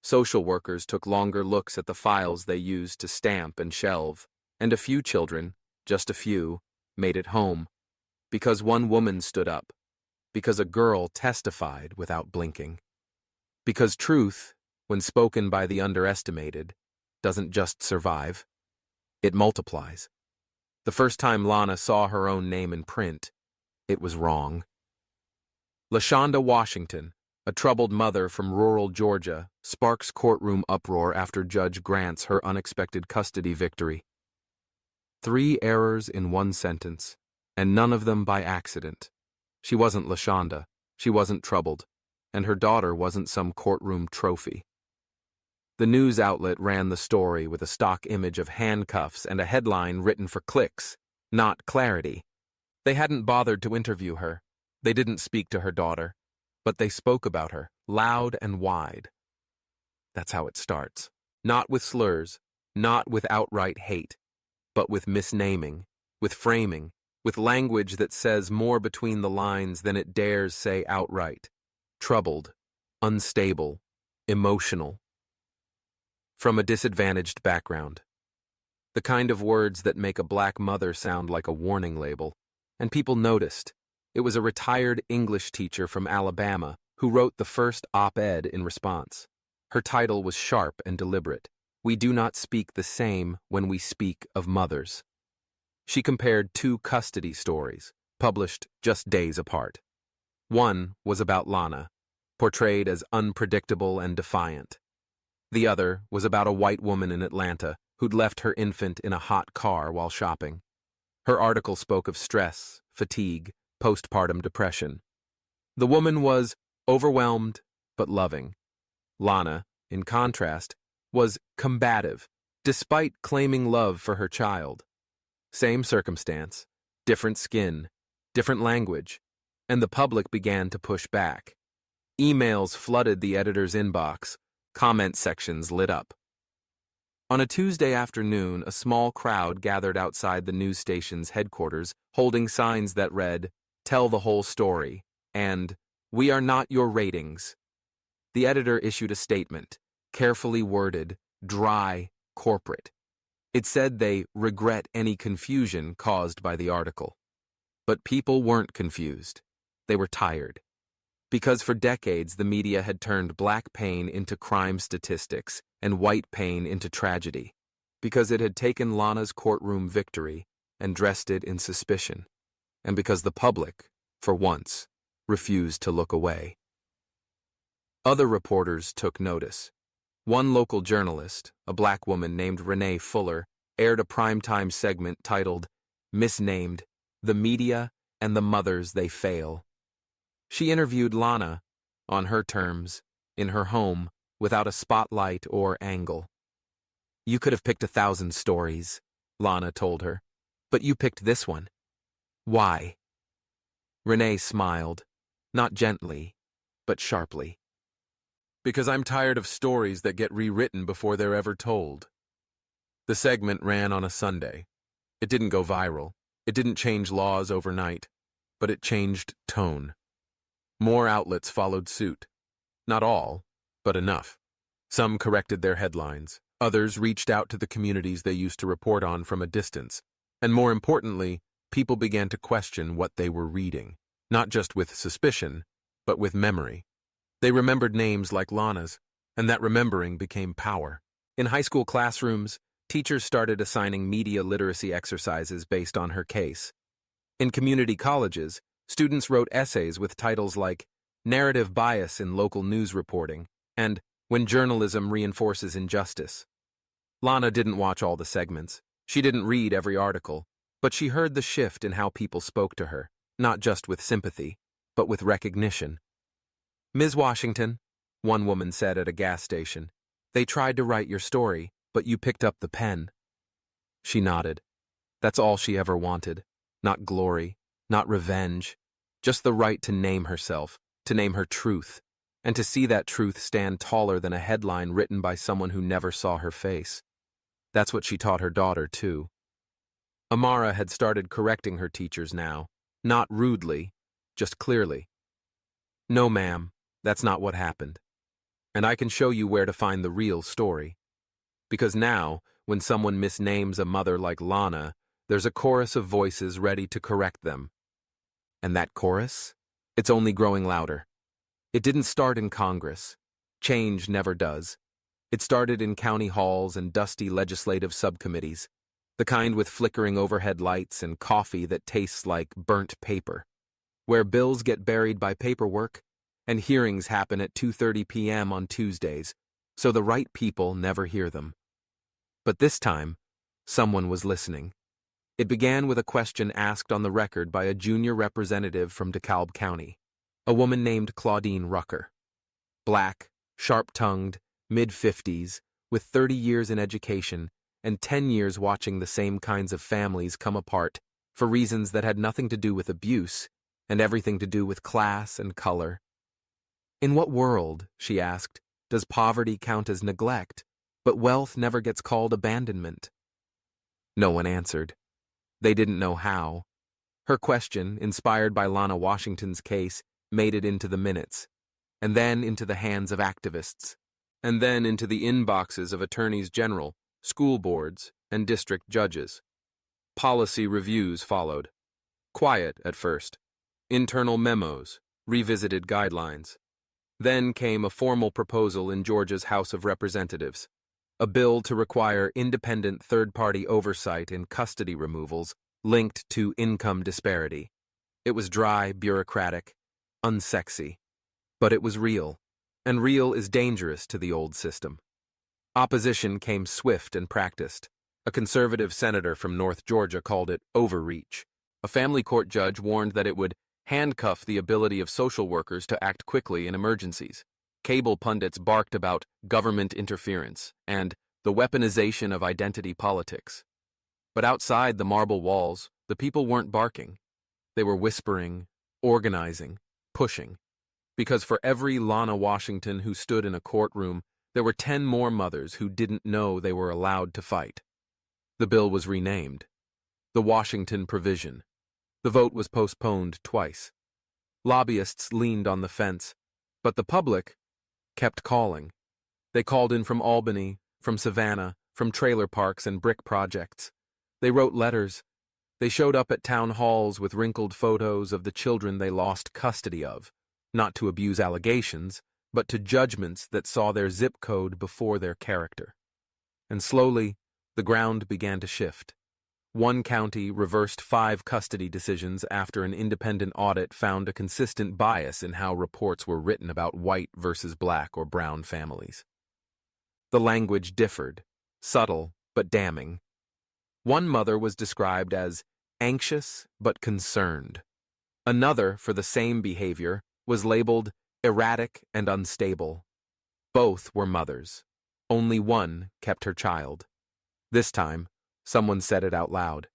Social workers took longer looks at the files they used to stamp and shelve. And a few children, just a few, made it home. Because one woman stood up. Because a girl testified without blinking. Because truth, when spoken by the underestimated, doesn't just survive. It multiplies. The first time Lana saw her own name in print, it was wrong. LaShonda Washington, a troubled mother from rural Georgia, sparks courtroom uproar after judge grants her unexpected custody victory. 3 errors in 1 sentence, and none of them by accident. She wasn't LaShonda, she wasn't troubled, and her daughter wasn't some courtroom trophy. The news outlet ran the story with a stock image of handcuffs and a headline written for clicks, not clarity. They hadn't bothered to interview her. They didn't speak to her daughter, but they spoke about her, loud and wide. That's how it starts. Not with slurs, not with outright hate, but with misnaming, with framing, with language that says more between the lines than it dares say outright. Troubled, unstable, emotional. From a disadvantaged background. The kind of words that make a black mother sound like a warning label. And people noticed. It was a retired English teacher from Alabama who wrote the first op-ed in response. Her title was sharp and deliberate. We do not speak the same when we speak of mothers. She compared 2 custody stories, published just days apart. One was about Lana, portrayed as unpredictable and defiant. The other was about a white woman in Atlanta who'd left her infant in a hot car while shopping. Her article spoke of stress, fatigue, postpartum depression. The woman was overwhelmed but loving. Lana, in contrast, was combative, despite claiming love for her child. Same circumstance, different skin, different language, and the public began to push back. Emails flooded the editor's inbox, comment sections lit up. On a Tuesday afternoon, a small crowd gathered outside the news station's headquarters, holding signs that read, "Tell the whole story," and "We are not your ratings." The editor issued a statement, carefully worded, dry, corporate. It said they regret any confusion caused by the article. But people weren't confused. They were tired. Because for decades the media had turned black pain into crime statistics and white pain into tragedy. Because it had taken Lana's courtroom victory and dressed it in suspicion. And because the public, for once, refused to look away. Other reporters took notice. One local journalist, a black woman named Renee Fuller, aired a primetime segment titled, "Misnamed, the Media and the Mothers They Fail." She interviewed Lana, on her terms, in her home, without a spotlight or angle. "You could have picked 1,000 stories," Lana told her, "but you picked this one. Why?" Renee smiled, not gently, but sharply. "Because I'm tired of stories that get rewritten before they're ever told." The segment ran on a Sunday. It didn't go viral. It didn't change laws overnight, but it changed tone. More outlets followed suit. Not all, but enough. Some corrected their headlines. Others reached out to the communities they used to report on from a distance. And more importantly, people began to question what they were reading, not just with suspicion, but with memory. They remembered names like Lana's, and that remembering became power. In high school classrooms, teachers started assigning media literacy exercises based on her case. In community colleges, students wrote essays with titles like "Narrative Bias in Local News Reporting" and "When Journalism Reinforces Injustice." Lana didn't watch all the segments. She didn't read every article, but she heard the shift in how people spoke to her, not just with sympathy, but with recognition. "Ms. Washington," one woman said at a gas station, "they tried to write your story, but you picked up the pen." She nodded. That's all she ever wanted. Not glory, not revenge, just the right to name herself, to name her truth, and to see that truth stand taller than a headline written by someone who never saw her face. That's what she taught her daughter, too. Amara had started correcting her teachers now, not rudely, just clearly. "No, ma'am, that's not what happened. And I can show you where to find the real story." Because now, when someone misnames a mother like Lana, there's a chorus of voices ready to correct them. And that chorus? It's only growing louder. It didn't start in Congress. Change never does. It started in county halls and dusty legislative subcommittees, the kind with flickering overhead lights and coffee that tastes like burnt paper, where bills get buried by paperwork and hearings happen at 2:30 p.m. on Tuesdays, so the right people never hear them. But this time, someone was listening. It began with a question asked on the record by a junior representative from DeKalb County, a woman named Claudine Rucker. Black, sharp-tongued, mid-50s, with 30 years in education and 10 years watching the same kinds of families come apart for reasons that had nothing to do with abuse and everything to do with class and color. "In what world," she asked, "does poverty count as neglect, but wealth never gets called abandonment?" No one answered. They didn't know how. Her question, inspired by Lana Washington's case, made it into the minutes, and then into the hands of activists, and then into the inboxes of attorneys general, school boards, and district judges. Policy reviews followed. Quiet at first. Internal memos, revisited guidelines. Then came a formal proposal in Georgia's House of Representatives, a bill to require independent third-party oversight in custody removals linked to income disparity. It was dry, bureaucratic, unsexy, but it was real, and real is dangerous to the old system. Opposition came swift and practiced. A conservative senator from North Georgia called it overreach. A family court judge warned that it would handcuff the ability of social workers to act quickly in emergencies. Cable pundits barked about government interference and the weaponization of identity politics. But outside the marble walls, the people weren't barking. They were whispering, organizing, pushing. Because for every Lana Washington who stood in a courtroom, There were 10 more mothers who didn't know they were allowed to fight. The bill was renamed the Washington Provision. The vote was postponed twice. Lobbyists leaned on the fence, but the public kept calling. They called in from Albany, from Savannah, from trailer parks and brick projects. They wrote letters. They showed up at town halls with wrinkled photos of the children they lost custody of, not to abuse allegations, but to judgments that saw their zip code before their character. And slowly, the ground began to shift. One county reversed 5 custody decisions after an independent audit found a consistent bias in how reports were written about white versus black or brown families. The language differed, subtle but damning. One mother was described as anxious but concerned. Another, for the same behavior, was labeled erratic and unstable. Both were mothers. Only one kept her child. This time, someone said it out loud.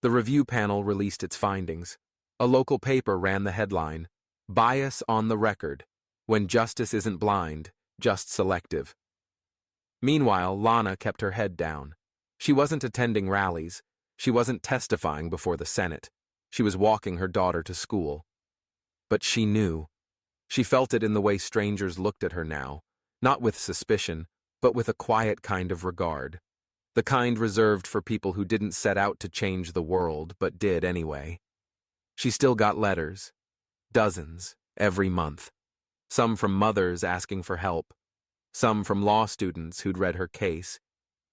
The review panel released its findings. A local paper ran the headline, "Bias on the Record, When Justice Isn't Blind, Just Selective." Meanwhile, Lana kept her head down. She wasn't attending rallies. She wasn't testifying before the Senate. She was walking her daughter to school. But she knew. She felt it in the way strangers looked at her now, not with suspicion, but with a quiet kind of regard. The kind reserved for people who didn't set out to change the world, but did anyway. She still got letters. Dozens, every month. Some from mothers asking for help. Some from law students who'd read her case.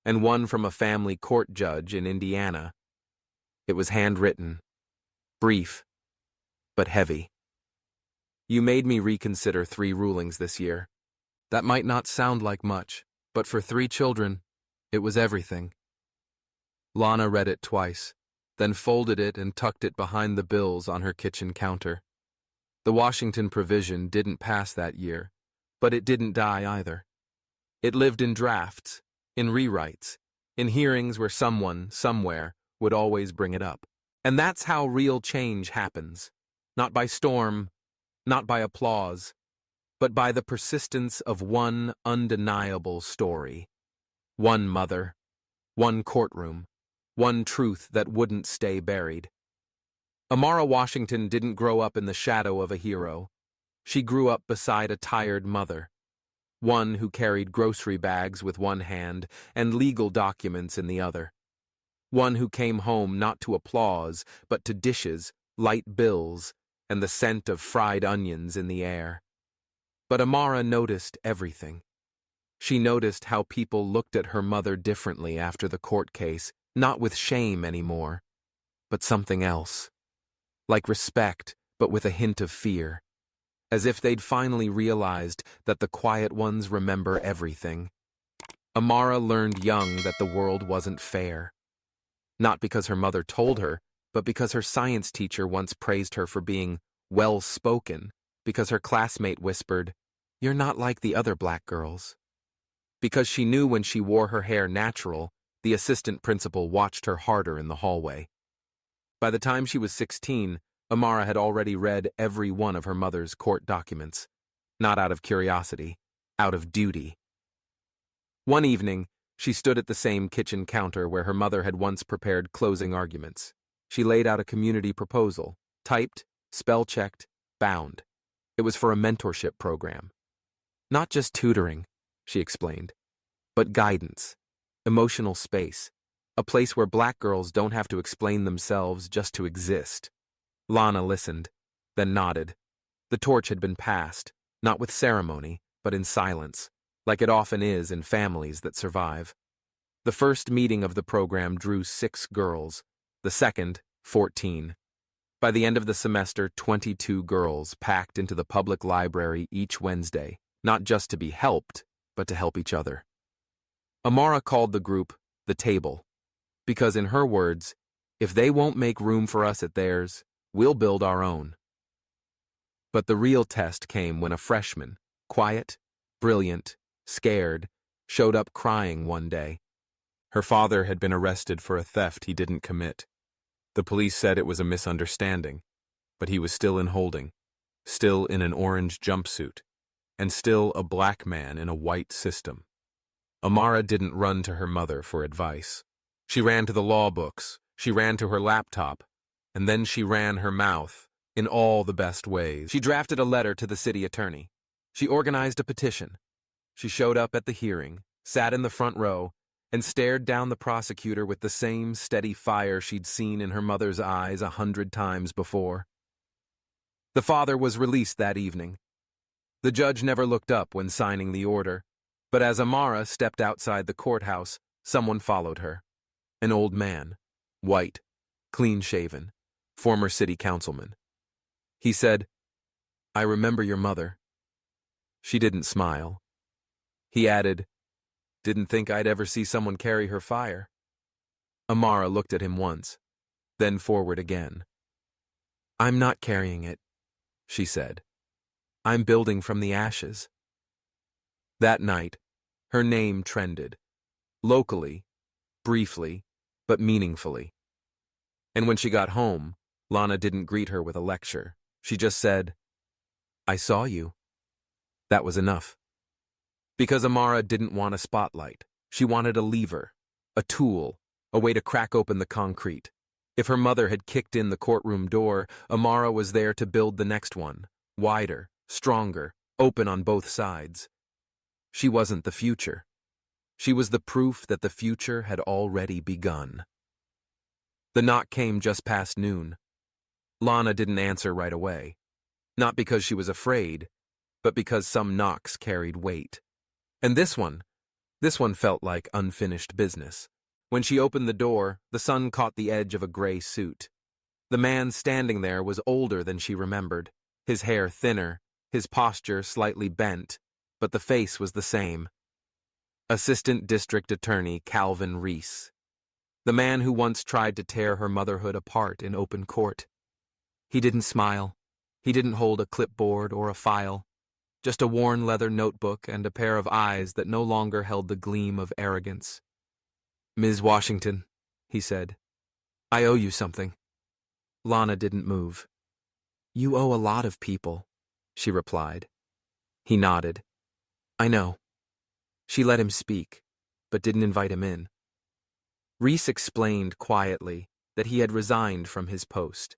And one from a family court judge in Indiana. It was handwritten. Brief, but heavy. "You made me reconsider 3 rulings this year. That might not sound like much, but for 3 children, it was everything." Lana read it twice, then folded it and tucked it behind the bills on her kitchen counter. The Washington Provision didn't pass that year, but it didn't die either. It lived in drafts, in rewrites, in hearings where someone, somewhere, would always bring it up. And that's how real change happens. Not by storm, not by applause, but by the persistence of one undeniable story. One mother, one courtroom, one truth that wouldn't stay buried. Amara Washington didn't grow up in the shadow of a hero. She grew up beside a tired mother, one who carried grocery bags with one hand and legal documents in the other. One who came home not to applause, but to dishes, light bills, and the scent of fried onions in the air. But Amara noticed everything. She noticed how people looked at her mother differently after the court case, not with shame anymore, but something else. Like respect, but with a hint of fear. As if they'd finally realized that the quiet ones remember everything. Amara learned young that the world wasn't fair. Not because her mother told her, but because her science teacher once praised her for being well-spoken, because her classmate whispered, "You're not like the other black girls." Because she knew when she wore her hair natural, the assistant principal watched her harder in the hallway. By the time she was 16, Amara had already read every one of her mother's court documents, not out of curiosity, out of duty. One evening, she stood at the same kitchen counter where her mother had once prepared closing arguments. She laid out a community proposal, typed, spell-checked, bound. It was for a mentorship program. Not just tutoring, she explained, but guidance, emotional space, a place where black girls don't have to explain themselves just to exist. Lana listened, then nodded. The torch had been passed, not with ceremony, but in silence, like it often is in families that survive. The first meeting of the program drew 6 girls, the second, 14. By the end of the semester, 22 girls packed into the public library each Wednesday, not just to be helped, but to help each other. Amara called the group the table, because in her words, if they won't make room for us at theirs, we'll build our own. But the real test came when a freshman, quiet, brilliant, scared, showed up crying one day. Her father had been arrested for a theft he didn't commit. The police said it was a misunderstanding, but he was still in holding, still in an orange jumpsuit, and still a black man in a white system. Amara didn't run to her mother for advice. She ran to the law books, she ran to her laptop, and then she ran her mouth in all the best ways. She drafted a letter to the city attorney. She organized a petition. She showed up at the hearing, sat in the front row, and stared down the prosecutor with the same steady fire she'd seen in her mother's eyes 100 times before. The father was released that evening. The judge never looked up when signing the order, but as Amara stepped outside the courthouse, someone followed her. An old man, white, clean-shaven, former city councilman. He said, "I remember your mother." She didn't smile. He added, "Didn't think I'd ever see someone carry her fire." Amara looked at him once, then forward again. "I'm not carrying it," she said. "I'm building from the ashes." That night, her name trended. Locally, briefly, but meaningfully. And when she got home, Lana didn't greet her with a lecture. She just said, "I saw you." That was enough. Because Amara didn't want a spotlight. She wanted a lever, a tool, a way to crack open the concrete. If her mother had kicked in the courtroom door, Amara was there to build the next one, wider, stronger, open on both sides. She wasn't the future. She was the proof that the future had already begun. The knock came just past noon. Lana didn't answer right away. Not because she was afraid, but because some knocks carried weight. And this one felt like unfinished business. When she opened the door, the sun caught the edge of a gray suit. The man standing there was older than she remembered, his hair thinner, his posture slightly bent, but the face was the same. Assistant District Attorney Calvin Reese. The man who once tried to tear her motherhood apart in open court. He didn't smile. He didn't hold a clipboard or a file. Just a worn leather notebook and a pair of eyes that no longer held the gleam of arrogance. "Ms. Washington," he said, "I owe you something." Lana didn't move. "You owe a lot of people," she replied. He nodded. "I know." She let him speak, but didn't invite him in. Reese explained quietly that he had resigned from his post,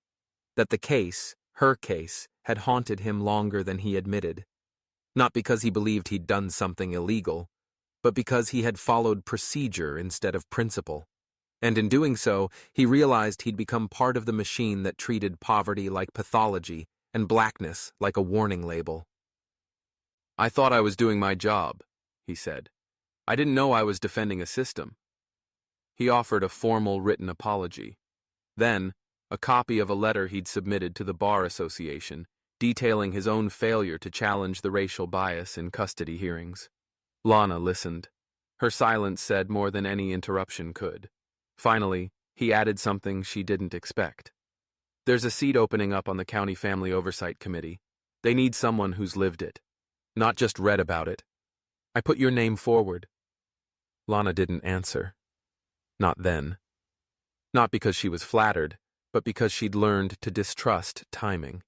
that the case, her case, had haunted him longer than he admitted. Not because he believed he'd done something illegal, but because he had followed procedure instead of principle. And in doing so, he realized he'd become part of the machine that treated poverty like pathology and blackness like a warning label. "I thought I was doing my job," he said. "I didn't know I was defending a system." He offered a formal written apology. Then, a copy of a letter he'd submitted to the Bar Association, detailing his own failure to challenge the racial bias in custody hearings. Lana listened. Her silence said more than any interruption could. Finally, he added something she didn't expect. "There's a seat opening up on the County Family Oversight Committee. They need someone who's lived it, not just read about it. I put your name forward." Lana didn't answer. Not then. Not because she was flattered, but because she'd learned to distrust timing.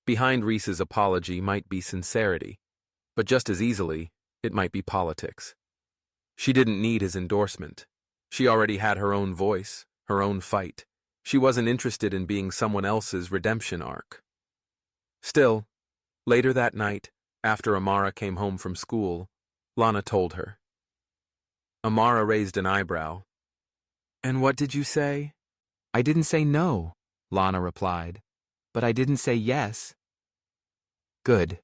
Behind Reese's apology might be sincerity, but just as easily, it might be politics. She didn't need his endorsement. She already had her own voice, her own fight. She wasn't interested in being someone else's redemption arc. Still, later that night, after Amara came home from school, Lana told her. Amara raised an eyebrow. "And what did you say?" "I didn't say no," Lana replied, "but I didn't say yes." "Good,"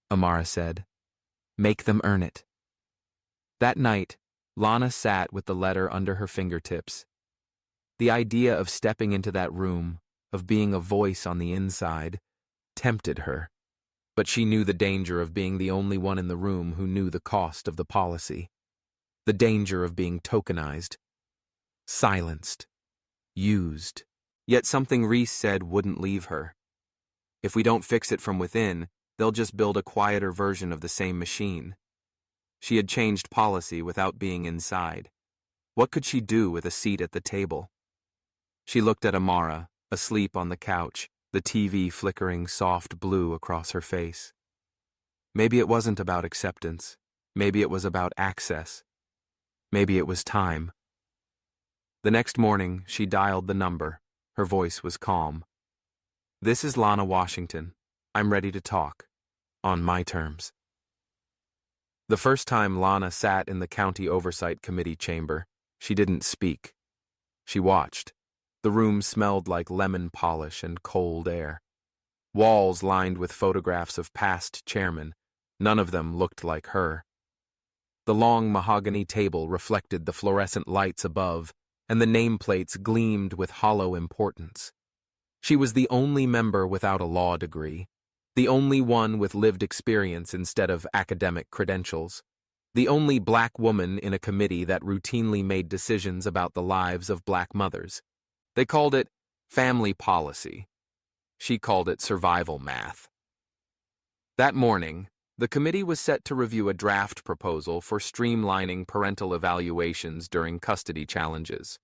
Amara said. "Make them earn it." That night, Lana sat with the letter under her fingertips. The idea of stepping into that room, of being a voice on the inside, tempted her, but she knew the danger of being the only one in the room who knew the cost of the policy. The danger of being tokenized, silenced, used. Yet something Reese said wouldn't leave her. If we don't fix it from within, they'll just build a quieter version of the same machine. She had changed policy without being inside. What could she do with a seat at the table? She looked at Amara, asleep on the couch, the TV flickering soft blue across her face. Maybe it wasn't about acceptance. Maybe it was about access. Maybe it was time. The next morning, she dialed the number. Her voice was calm. "This is Lana Washington. I'm ready to talk. On my terms." The first time Lana sat in the County Oversight Committee chamber, she didn't speak. She watched. The room smelled like lemon polish and cold air. Walls lined with photographs of past chairmen. None of them looked like her. The long mahogany table reflected the fluorescent lights above, and the nameplates gleamed with hollow importance. She was the only member without a law degree, the only one with lived experience instead of academic credentials, the only black woman in a committee that routinely made decisions about the lives of black mothers. They called it family policy. She called it survival math. That morning, the committee was set to review a draft proposal for streamlining parental evaluations during custody challenges.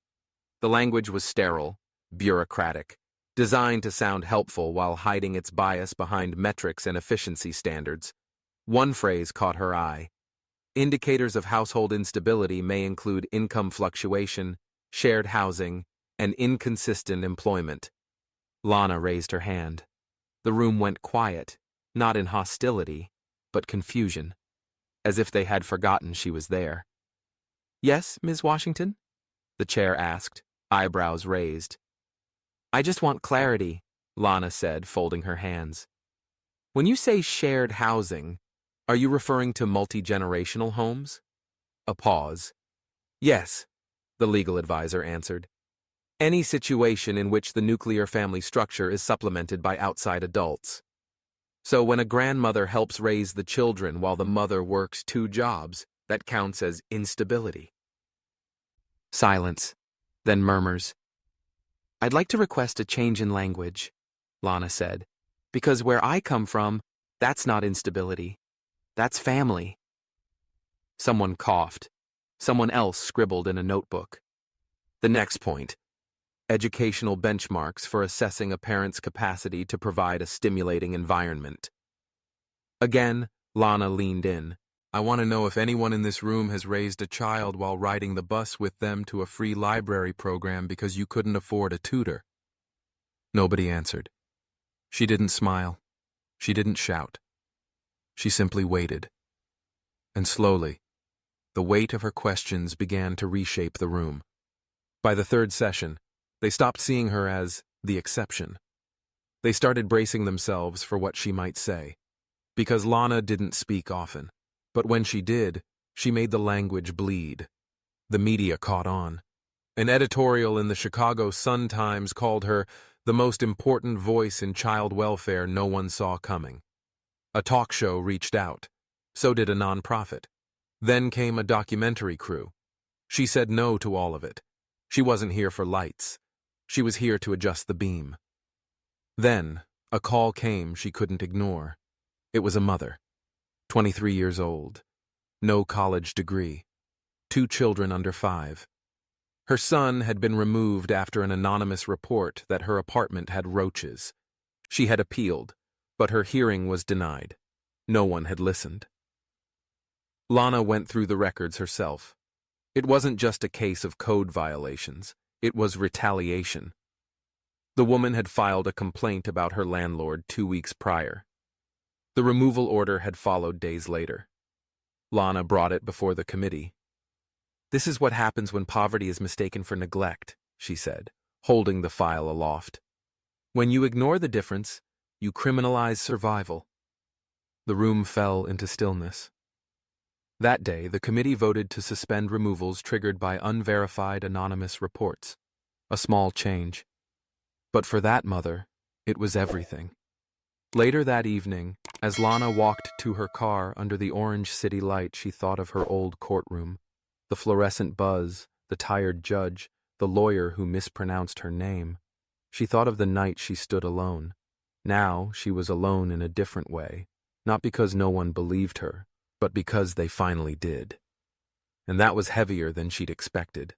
The language was sterile, bureaucratic, designed to sound helpful while hiding its bias behind metrics and efficiency standards. One phrase caught her eye. Indicators of household instability may include income fluctuation, shared housing, and inconsistent employment. Lana raised her hand. The room went quiet, not in hostility, but confusion, as if they had forgotten she was there. "Yes, Ms. Washington?" the chair asked, eyebrows raised. "I just want clarity," Lana said, folding her hands. "When you say shared housing, are you referring to multi-generational homes?" A pause. "Yes," the legal advisor answered. "Any situation in which the nuclear family structure is supplemented by outside adults. So when a grandmother helps raise the children while the mother works 2 jobs, that counts as instability." Silence, then murmurs. "I'd like to request a change in language," Lana said, "because where I come from, that's not instability. That's family." Someone coughed. Someone else scribbled in a notebook. The next point. Educational benchmarks for assessing a parent's capacity to provide a stimulating environment. Again, Lana leaned in. "I want to know if anyone in this room has raised a child while riding the bus with them to a free library program because you couldn't afford a tutor." Nobody answered. She didn't smile. She didn't shout. She simply waited. And slowly, the weight of her questions began to reshape the room. By the 3rd session, they stopped seeing her as the exception. They started bracing themselves for what she might say, because Lana didn't speak often. But when she did, she made the language bleed. The media caught on. An editorial in the Chicago Sun-Times called her the most important voice in child welfare no one saw coming. A talk show reached out. So did a nonprofit. Then came a documentary crew. She said no to all of it. She wasn't here for lights. She was here to adjust the beam. Then, a call came she couldn't ignore. It was a mother. 23 years old. No college degree. 2 children under 5. Her son had been removed after an anonymous report that her apartment had roaches. She had appealed, but her hearing was denied. No one had listened. Lana went through the records herself. It wasn't just a case of code violations. It was retaliation. The woman had filed a complaint about her landlord 2 weeks prior. The removal order had followed days later. Lana brought it before the committee. "This is what happens when poverty is mistaken for neglect," she said, holding the file aloft. "When you ignore the difference, you criminalize survival." The room fell into stillness. That day, the committee voted to suspend removals triggered by unverified anonymous reports. A small change. But for that mother, it was everything. Later that evening, as Lana walked to her car under the orange city light, she thought of her old courtroom. The fluorescent buzz, the tired judge, the lawyer who mispronounced her name. She thought of the night she stood alone. Now she was alone in a different way, not because no one believed her, but because they finally did. And that was heavier than she'd expected.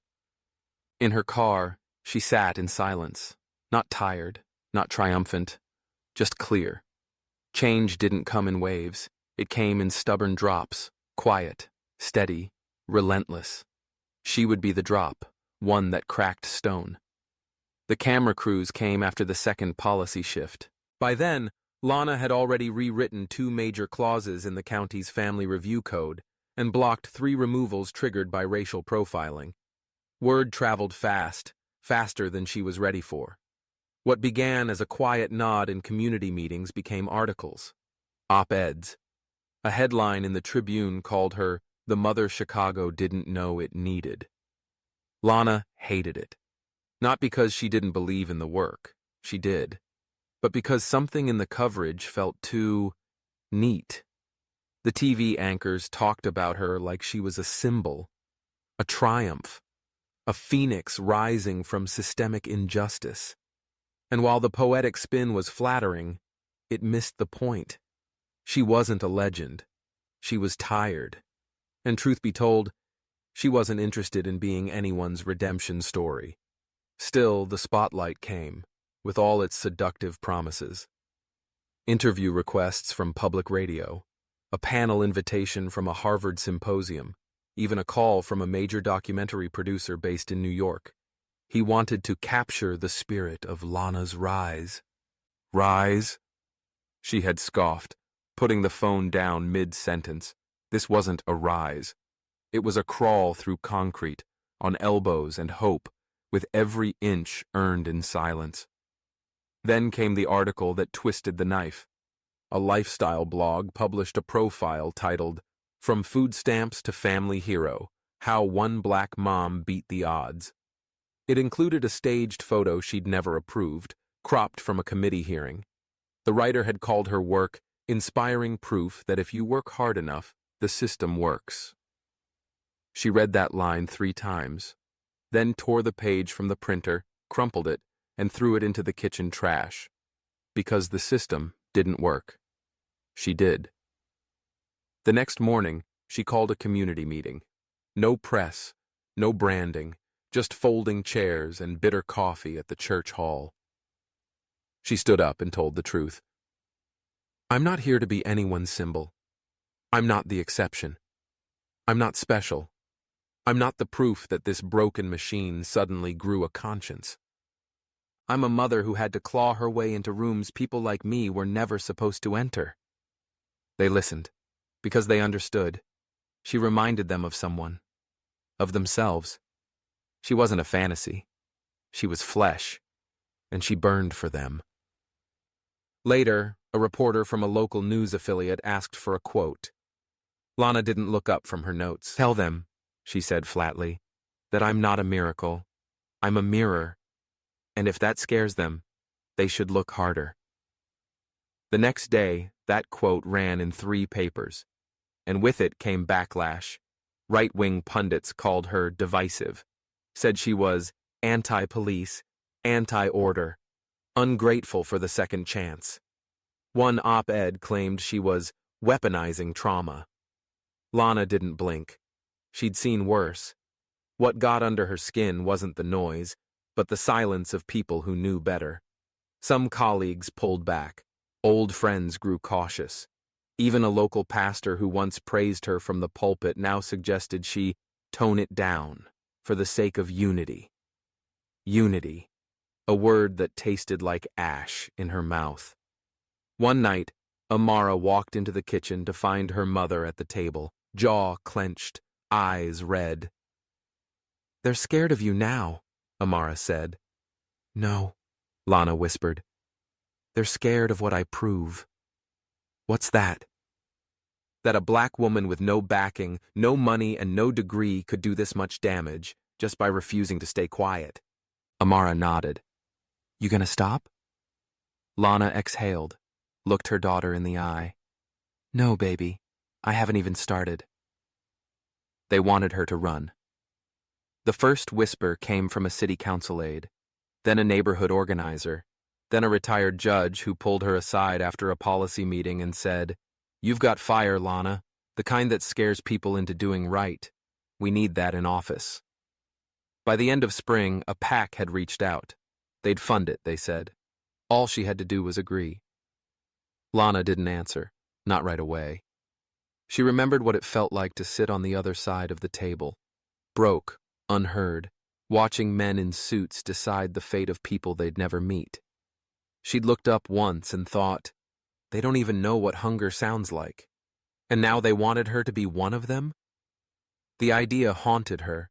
In her car, she sat in silence, not tired, not triumphant, just clear. Change didn't come in waves. It came in stubborn drops, quiet, steady, relentless. She would be the drop, one that cracked stone. The camera crews came after the second policy shift. By then, Lana had already rewritten 2 major clauses in the county's family review code and blocked 3 removals triggered by racial profiling. Word traveled fast, faster than she was ready for. What began as a quiet nod in community meetings became articles, op-eds. A headline in the Tribune called her the mother Chicago didn't know it needed. Lana hated it. Not because she didn't believe in the work, she did, but because something in the coverage felt too neat. The TV anchors talked about her like she was a symbol, a triumph, a phoenix rising from systemic injustice. And while the poetic spin was flattering, it missed the point. She wasn't a legend. She was tired. And truth be told, she wasn't interested in being anyone's redemption story. Still, the spotlight came, with all its seductive promises. Interview requests from public radio, a panel invitation from a Harvard symposium, even a call from a major documentary producer based in New York. He wanted to capture the spirit of Lana's rise. Rise? She had scoffed, putting the phone down mid-sentence. This wasn't a rise. It was a crawl through concrete, on elbows and hope, with every inch earned in silence. Then came the article that twisted the knife. A lifestyle blog published a profile titled, "From Food Stamps to Family Hero, How One Black Mom Beat the Odds." It included a staged photo she'd never approved, cropped from a committee hearing. The writer had called her work inspiring proof that if you work hard enough, the system works. She read that line 3 times, then tore the page from the printer, crumpled it, and threw it into the kitchen trash. Because the system didn't work. She did. The next morning, she called a community meeting. No press, no branding, just folding chairs and bitter coffee at the church hall. She stood up and told the truth. I'm not here to be anyone's symbol. I'm not the exception. I'm not special. I'm not the proof that this broken machine suddenly grew a conscience. I'm a mother who had to claw her way into rooms people like me were never supposed to enter. They listened, because they understood. She reminded them of someone, of themselves. She wasn't a fantasy. She was flesh, and she burned for them. Later, a reporter from a local news affiliate asked for a quote. Lana didn't look up from her notes. Tell them, she said flatly, that I'm not a miracle. I'm a mirror. And if that scares them, they should look harder. The next day, that quote ran in 3 papers, and with it came backlash. Right-wing pundits called her divisive, said she was anti-police, anti-order, ungrateful for the second chance. One op-ed claimed she was weaponizing trauma. Lana didn't blink. She'd seen worse. What got under her skin wasn't the noise, but the silence of people who knew better. Some colleagues pulled back. Old friends grew cautious. Even a local pastor who once praised her from the pulpit now suggested she tone it down for the sake of unity. Unity, a word that tasted like ash in her mouth. One night, Amara walked into the kitchen to find her mother at the table, jaw clenched, eyes red. They're scared of you now, Amara said. No, Lana whispered. They're scared of what I prove. What's that? That a black woman with no backing, no money, and no degree could do this much damage just by refusing to stay quiet. Amara nodded. You gonna stop? Lana exhaled, looked her daughter in the eye. No, baby. I haven't even started. They wanted her to run. The first whisper came from a city council aide, then a neighborhood organizer, then a retired judge who pulled her aside after a policy meeting and said, You've got fire, Lana, the kind that scares people into doing right. We need that in office. By the end of spring, a PAC had reached out. They'd fund it, they said. All she had to do was agree. Lana didn't answer, not right away. She remembered what it felt like to sit on the other side of the table, broke, unheard, watching men in suits decide the fate of people they'd never meet. She'd looked up once and thought, they don't even know what hunger sounds like. And now they wanted her to be one of them? The idea haunted her,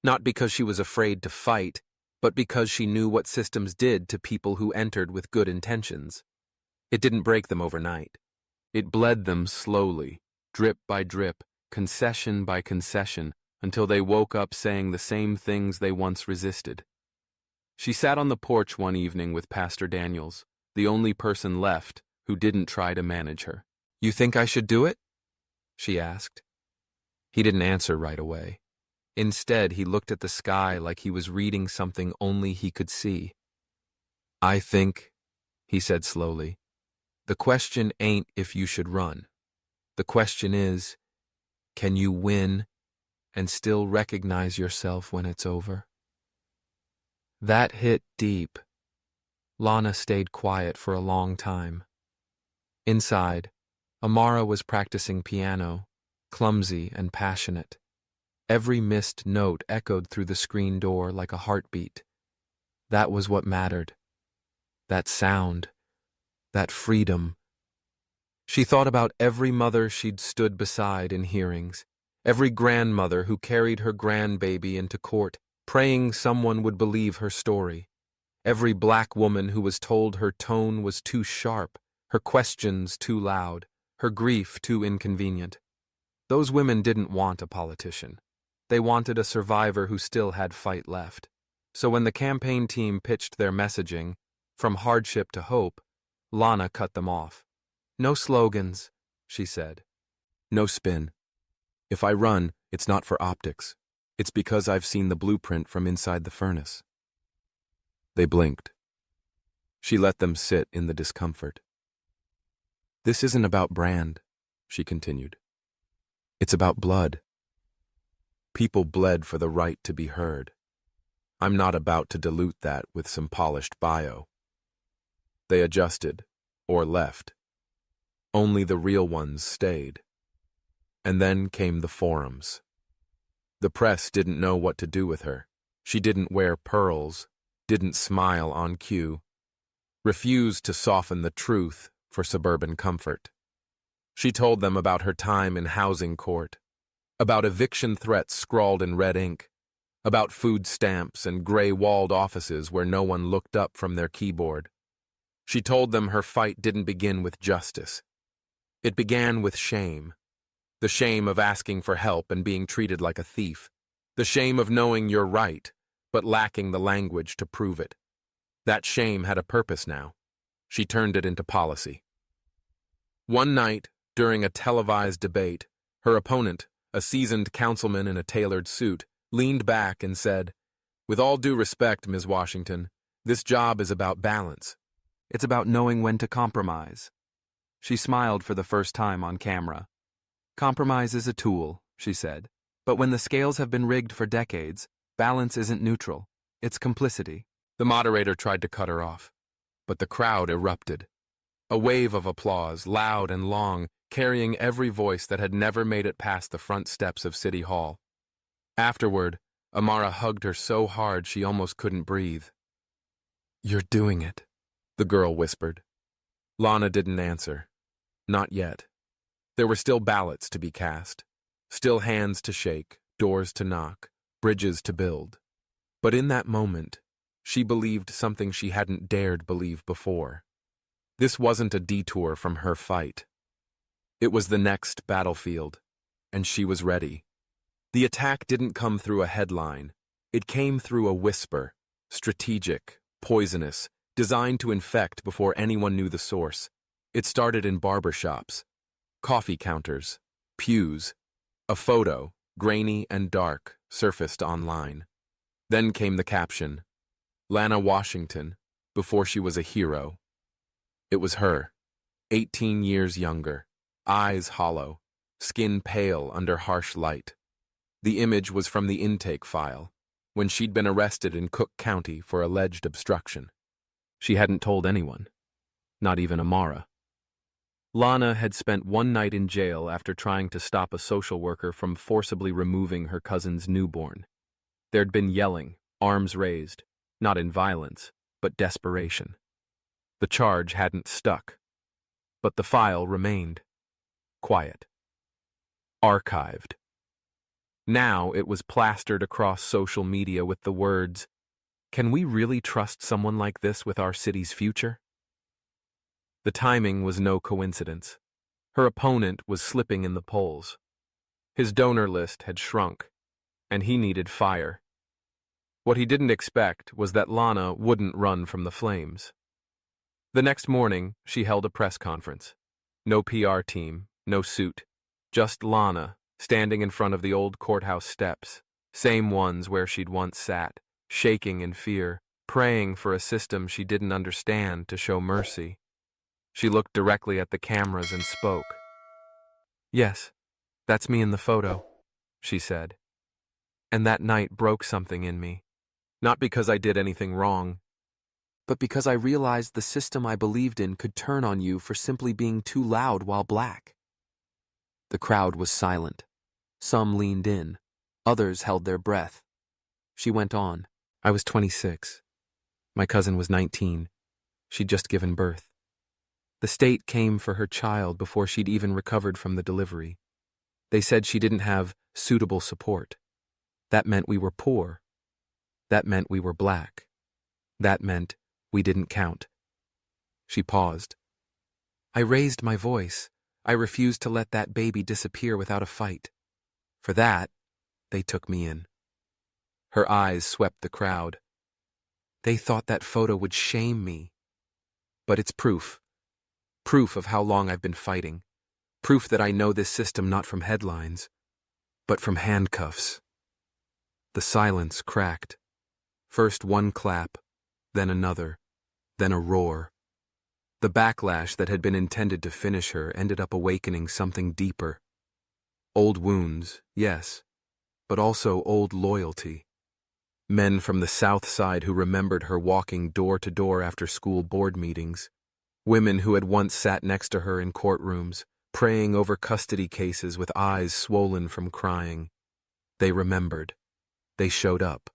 not because she was afraid to fight, but because she knew what systems did to people who entered with good intentions. It didn't break them overnight. It bled them slowly, drip by drip, concession by concession, until they woke up saying the same things they once resisted. She sat on the porch one evening with Pastor Daniels, the only person left who didn't try to manage her. "You think I should do it?" she asked. He didn't answer right away. Instead, he looked at the sky like he was reading something only he could see. "I think," he said slowly, "the question ain't if you should run. The question is, can you win and still recognize yourself when it's over?" That hit deep. Lana stayed quiet for a long time. Inside, Amara was practicing piano, clumsy and passionate. Every missed note echoed through the screen door like a heartbeat. That was what mattered. That sound. That freedom. She thought about every mother she'd stood beside in hearings, every grandmother who carried her grandbaby into court, praying someone would believe her story, every black woman who was told her tone was too sharp, her questions too loud, her grief too inconvenient. Those women didn't want a politician. They wanted a survivor who still had fight left. So when the campaign team pitched their messaging, from hardship to hope, Lana cut them off. "No slogans," she said. "No spin. If I run, it's not for optics. It's because I've seen the blueprint from inside the furnace." They blinked. She let them sit in the discomfort. "This isn't about brand," she continued. "It's about blood. People bled for the right to be heard. I'm not about to dilute that with some polished bio." They adjusted, or left. Only the real ones stayed. And then came the forums. The press didn't know what to do with her. She didn't wear pearls, didn't smile on cue, refused to soften the truth for suburban comfort. She told them about her time in housing court, about eviction threats scrawled in red ink, about food stamps and gray-walled offices where no one looked up from their keyboard. She told them her fight didn't begin with justice. It began with shame. The shame of asking for help and being treated like a thief. The shame of knowing you're right, but lacking the language to prove it. That shame had a purpose now. She turned it into policy. One night, during a televised debate, her opponent, a seasoned councilman in a tailored suit, leaned back and said, "With all due respect, Ms. Washington, this job is about balance. It's about knowing when to compromise." She smiled for the first time on camera. "Compromise is a tool," she said, "but when the scales have been rigged for decades, balance isn't neutral. It's complicity." The moderator tried to cut her off, but the crowd erupted. A wave of applause, loud and long, carrying every voice that had never made it past the front steps of City Hall. Afterward, Amara hugged her so hard she almost couldn't breathe. "You're doing it," the girl whispered. Lana didn't answer. Not yet. There were still ballots to be cast, still hands to shake, doors to knock, bridges to build. But in that moment, she believed something she hadn't dared believe before. This wasn't a detour from her fight. It was the next battlefield, and she was ready. The attack didn't come through a headline. It came through a whisper, strategic, poisonous, designed to infect before anyone knew the source. It started in barbershops, coffee counters, pews. A photo, grainy and dark, surfaced online. Then came the caption, "Lana Washington, before she was a hero." It was her, 18 years younger, eyes hollow, skin pale under harsh light. The image was from the intake file, when she'd been arrested in Cook County for alleged obstruction. She hadn't told anyone, not even Amara. Lana had spent one night in jail after trying to stop a social worker from forcibly removing her cousin's newborn. There'd been yelling, arms raised, not in violence, but desperation. The charge hadn't stuck, but the file remained. Quiet. Archived. Now it was plastered across social media with the words, "Can we really trust someone like this with our city's future?" The timing was no coincidence. Her opponent was slipping in the polls. His donor list had shrunk, and he needed fire. What he didn't expect was that Lana wouldn't run from the flames. The next morning, she held a press conference. No PR team, no suit, just Lana, standing in front of the old courthouse steps, same ones where she'd once sat, shaking in fear, praying for a system she didn't understand to show mercy. She looked directly at the cameras and spoke. "Yes, that's me in the photo," she said. "And that night broke something in me. Not because I did anything wrong, but because I realized the system I believed in could turn on you for simply being too loud while black." The crowd was silent. Some leaned in. Others held their breath. She went on. "I was 26. My cousin was 19. She'd just given birth. The state came for her child before she'd even recovered from the delivery. They said she didn't have suitable support. That meant we were poor. That meant we were black. That meant we didn't count." She paused. "I raised my voice. I refused to let that baby disappear without a fight. For that, they took me in." Her eyes swept the crowd. "They thought that photo would shame me. But it's proof. Proof of how long I've been fighting. Proof that I know this system not from headlines, but from handcuffs." The silence cracked. First one clap, then another, then a roar. The backlash that had been intended to finish her ended up awakening something deeper. Old wounds, yes, but also old loyalty. Men from the South Side who remembered her walking door to door after school board meetings. Women who had once sat next to her in courtrooms, praying over custody cases with eyes swollen from crying. They remembered. They showed up.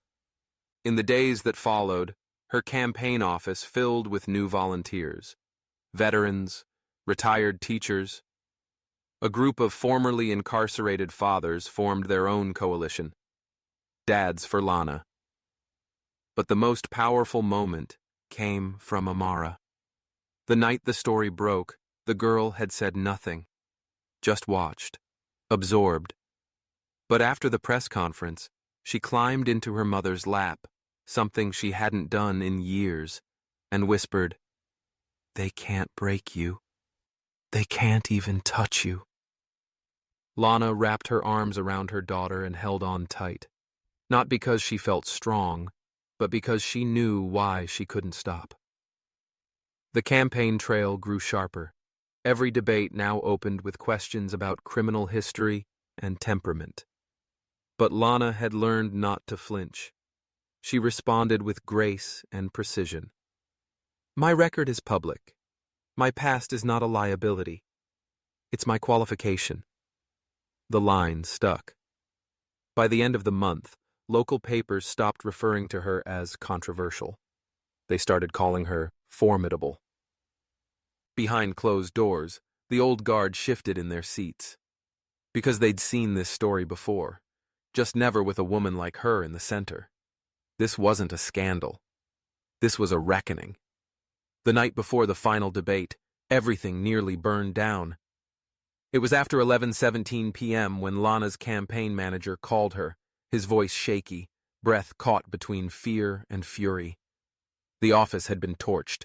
In the days that followed, her campaign office filled with new volunteers. Veterans, retired teachers. A group of formerly incarcerated fathers formed their own coalition. Dads for Lana. But the most powerful moment came from Amara. The night the story broke, the girl had said nothing, just watched, absorbed. But after the press conference, she climbed into her mother's lap, something she hadn't done in years, and whispered, "They can't break you. They can't even touch you." Lana wrapped her arms around her daughter and held on tight, not because she felt strong, but because she knew why she couldn't stop. The campaign trail grew sharper. Every debate now opened with questions about criminal history and temperament. But Lana had learned not to flinch. She responded with grace and precision. "My record is public. My past is not a liability. It's my qualification." The line stuck. By the end of the month, local papers stopped referring to her as controversial. They started calling her formidable. Behind closed doors, the old guard shifted in their seats. Because they'd seen this story before, just never with a woman like her in the center. This wasn't a scandal. This was a reckoning. The night before the final debate, everything nearly burned down. It was after 11:17 p.m. when Lana's campaign manager called her, his voice shaky, breath caught between fear and fury. The office had been torched.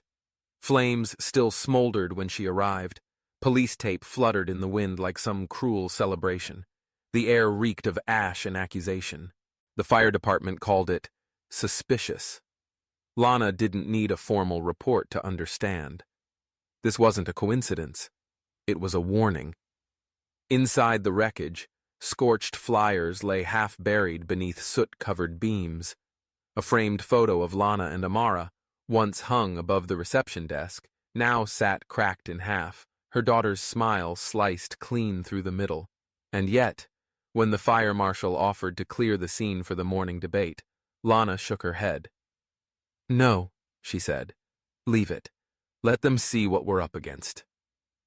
Flames still smoldered when she arrived. Police tape fluttered in the wind like some cruel celebration. The air reeked of ash and accusation. The fire department called it suspicious. Lana didn't need a formal report to understand. This wasn't a coincidence. It was a warning. Inside the wreckage, scorched flyers lay half-buried beneath soot-covered beams. A framed photo of Lana and Amara, once hung above the reception desk, now sat cracked in half, Her daughter's smile sliced clean through the middle. And yet, when the fire marshal offered to clear the scene for the morning debate, Lana shook her head. "No," she said. "Leave it. Let them see what we're up against."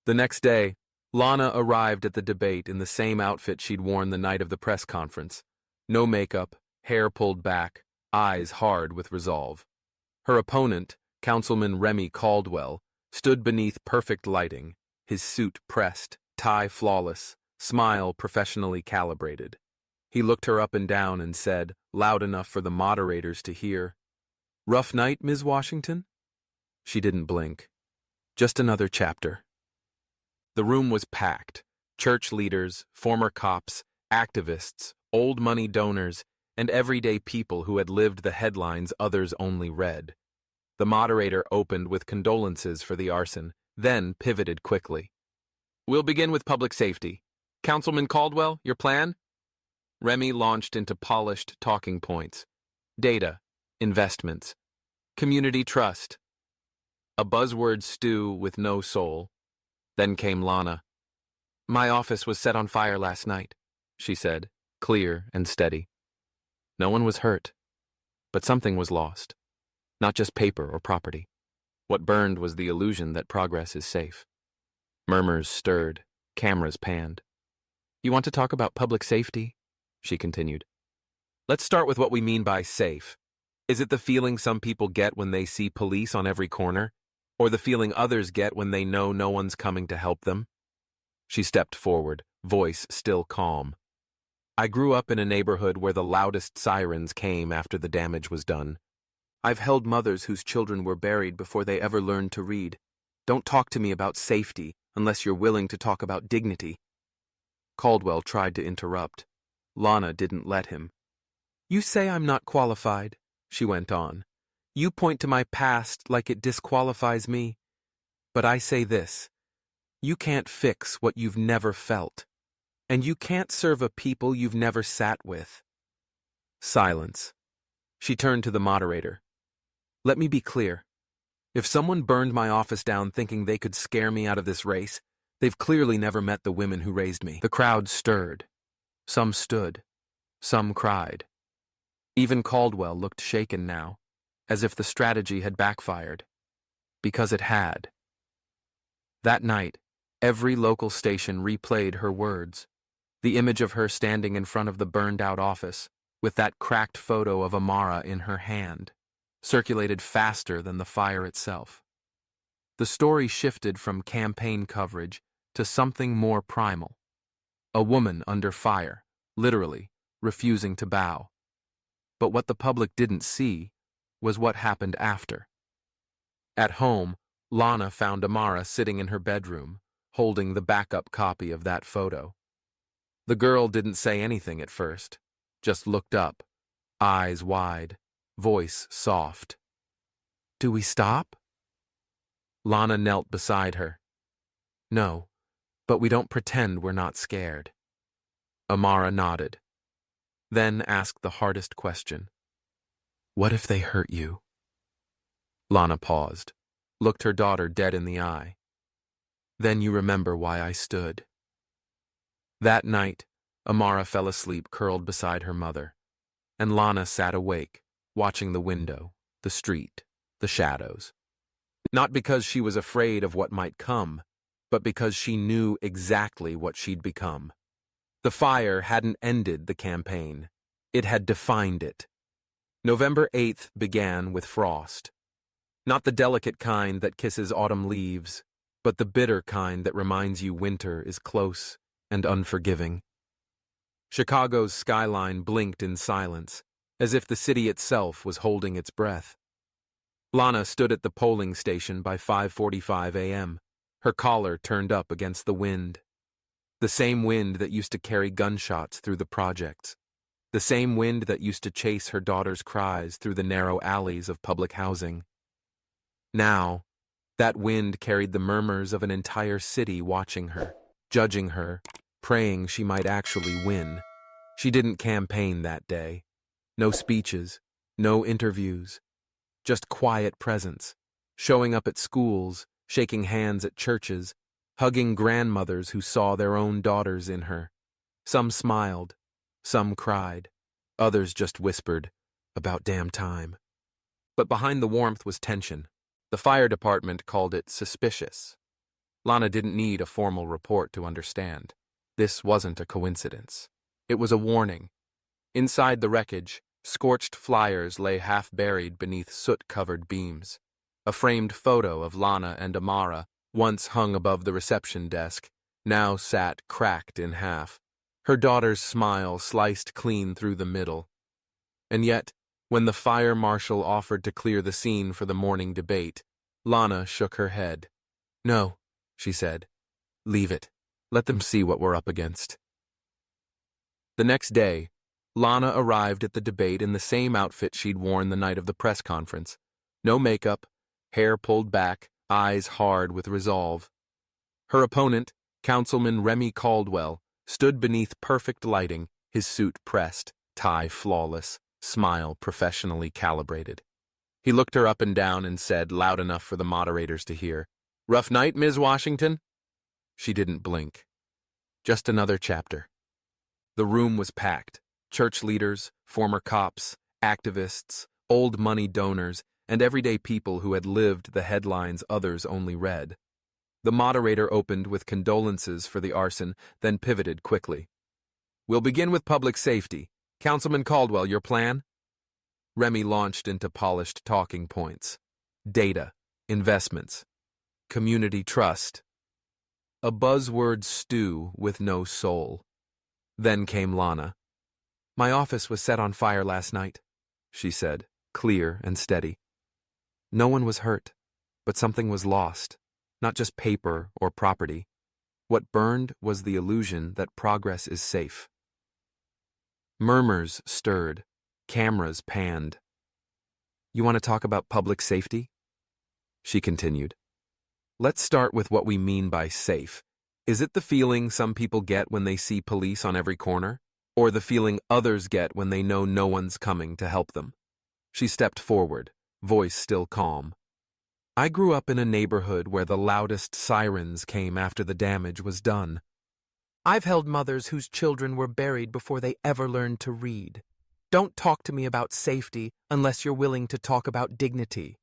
The next day, Lana arrived at the debate in the same outfit she'd worn the night of the press conference. No makeup, hair pulled back, eyes hard with resolve. Her opponent, Councilman Remy Caldwell, stood beneath perfect lighting, his suit pressed, tie flawless, smile professionally calibrated. He looked her up and down and said, loud enough for the moderators to hear, "Rough night, Ms. Washington?" She didn't blink. "Just another chapter." The room was packed. Church leaders, former cops, activists, old money donors, and everyday people who had lived the headlines others only read. The moderator opened with condolences for the arson, then pivoted quickly. "We'll begin with public safety. Councilman Caldwell, your plan?" Remy launched into polished talking points. Data, investments, community trust. A buzzword stew with no soul. Then came Lana. "My office was set on fire last night," she said, clear and steady. No one was hurt, but something was lost. Not just paper or property. What burned was the illusion that progress is safe. Murmurs stirred, cameras panned. "You want to talk about public safety?" she continued. "Let's start with what we mean by safe. Is it the feeling some people get when they see police on every corner? Or the feeling others get when they know no one's coming to help them?" She stepped forward, voice still calm. "I grew up in a neighborhood where the loudest sirens came after the damage was done. I've held mothers whose children were buried before they ever learned to read. Don't talk to me about safety unless you're willing to talk about dignity." Caldwell tried to interrupt. Lana didn't let him. "You say I'm not qualified," she went on. "You point to my past like it disqualifies me. But I say this. You can't fix what you've never felt. And you can't serve a people you've never sat with." Silence. She turned to the moderator. "Let me be clear. If someone burned my office down thinking they could scare me out of this race, they've clearly never met the women who raised me." The crowd stirred. Some stood. Some cried. Even Caldwell looked shaken now, as if the strategy had backfired. Because it had. That night, every local station replayed her words. The image of her standing in front of the burned-out office, with that cracked photo of Amara in her hand, circulated faster than the fire itself. The story shifted from campaign coverage to something more primal. A woman under fire, literally, refusing to bow. But what the public didn't see was what happened after. At home, Lana found Amara sitting in her bedroom, holding the backup copy of that photo. The girl didn't say anything at first, just looked up, eyes wide, voice soft. "Do we stop?" Lana knelt beside her. "No, but we don't pretend we're not scared." Amara nodded, then asked the hardest question. "What if they hurt you?" Lana paused, looked her daughter dead in the eye. "Then you remember why I stood." That night, Amara fell asleep curled beside her mother, and Lana sat awake, watching the window, the street, the shadows. Not because she was afraid of what might come, but because she knew exactly what she'd become. The fire hadn't ended the campaign. It had defined it. November 8th began with frost. Not the delicate kind that kisses autumn leaves, but the bitter kind that reminds you winter is close and unforgiving. Chicago's skyline blinked in silence, as if the city itself was holding its breath. Lana stood at the polling station by 5:45 a.m., her collar turned up against the wind. The same wind that used to carry gunshots through the projects. The same wind that used to chase her daughter's cries through the narrow alleys of public housing. Now, that wind carried the murmurs of an entire city watching her, judging her, praying she might actually win. She didn't campaign that day. No speeches, no interviews. Just quiet presence, showing up at schools, shaking hands at churches, hugging grandmothers who saw their own daughters in her. Some smiled, some cried, others just whispered, "About damn time." But behind the warmth was tension. The fire department called it suspicious. Lana didn't need a formal report to understand. This wasn't a coincidence. It was a warning. Inside the wreckage, scorched flyers lay half-buried beneath soot-covered beams. A framed photo of Lana and Amara, once hung above the reception desk, now sat cracked in half, her daughter's smile sliced clean through the middle. And yet, when the fire marshal offered to clear the scene for the morning debate, Lana shook her head. "No," she said. "Leave it. Let them see what we're up against." The next day, Lana arrived at the debate in the same outfit she'd worn the night of the press conference. No makeup, hair pulled back, eyes hard with resolve. Her opponent, Councilman Remy Caldwell, stood beneath perfect lighting, his suit pressed, tie flawless, smile professionally calibrated. He looked her up and down and said, loud enough for the moderators to hear, "Rough night, Ms. Washington?" She didn't blink. Just another chapter. The room was packed. Church leaders, former cops, activists, old money donors, and everyday people who had lived the headlines others only read. The moderator opened with condolences for the arson, then pivoted quickly. "We'll begin with public safety. Councilman Caldwell, your plan?" Remy launched into polished talking points. Data, investments, community trust. A buzzword stew with no soul. Then came Lana. "My office was set on fire last night," she said, clear and steady. "No one was hurt, but something was lost, not just paper or property. What burned was the illusion that progress is safe." Murmurs stirred, cameras panned. "You want to talk about public safety?" she continued. "Let's start with what we mean by safe. Is it the feeling some people get when they see police on every corner? Or the feeling others get when they know no one's coming to help them?" She stepped forward, voice still calm. "I grew up in a neighborhood where the loudest sirens came after the damage was done. I've held mothers whose children were buried before they ever learned to read. Don't talk to me about safety unless you're willing to talk about dignity."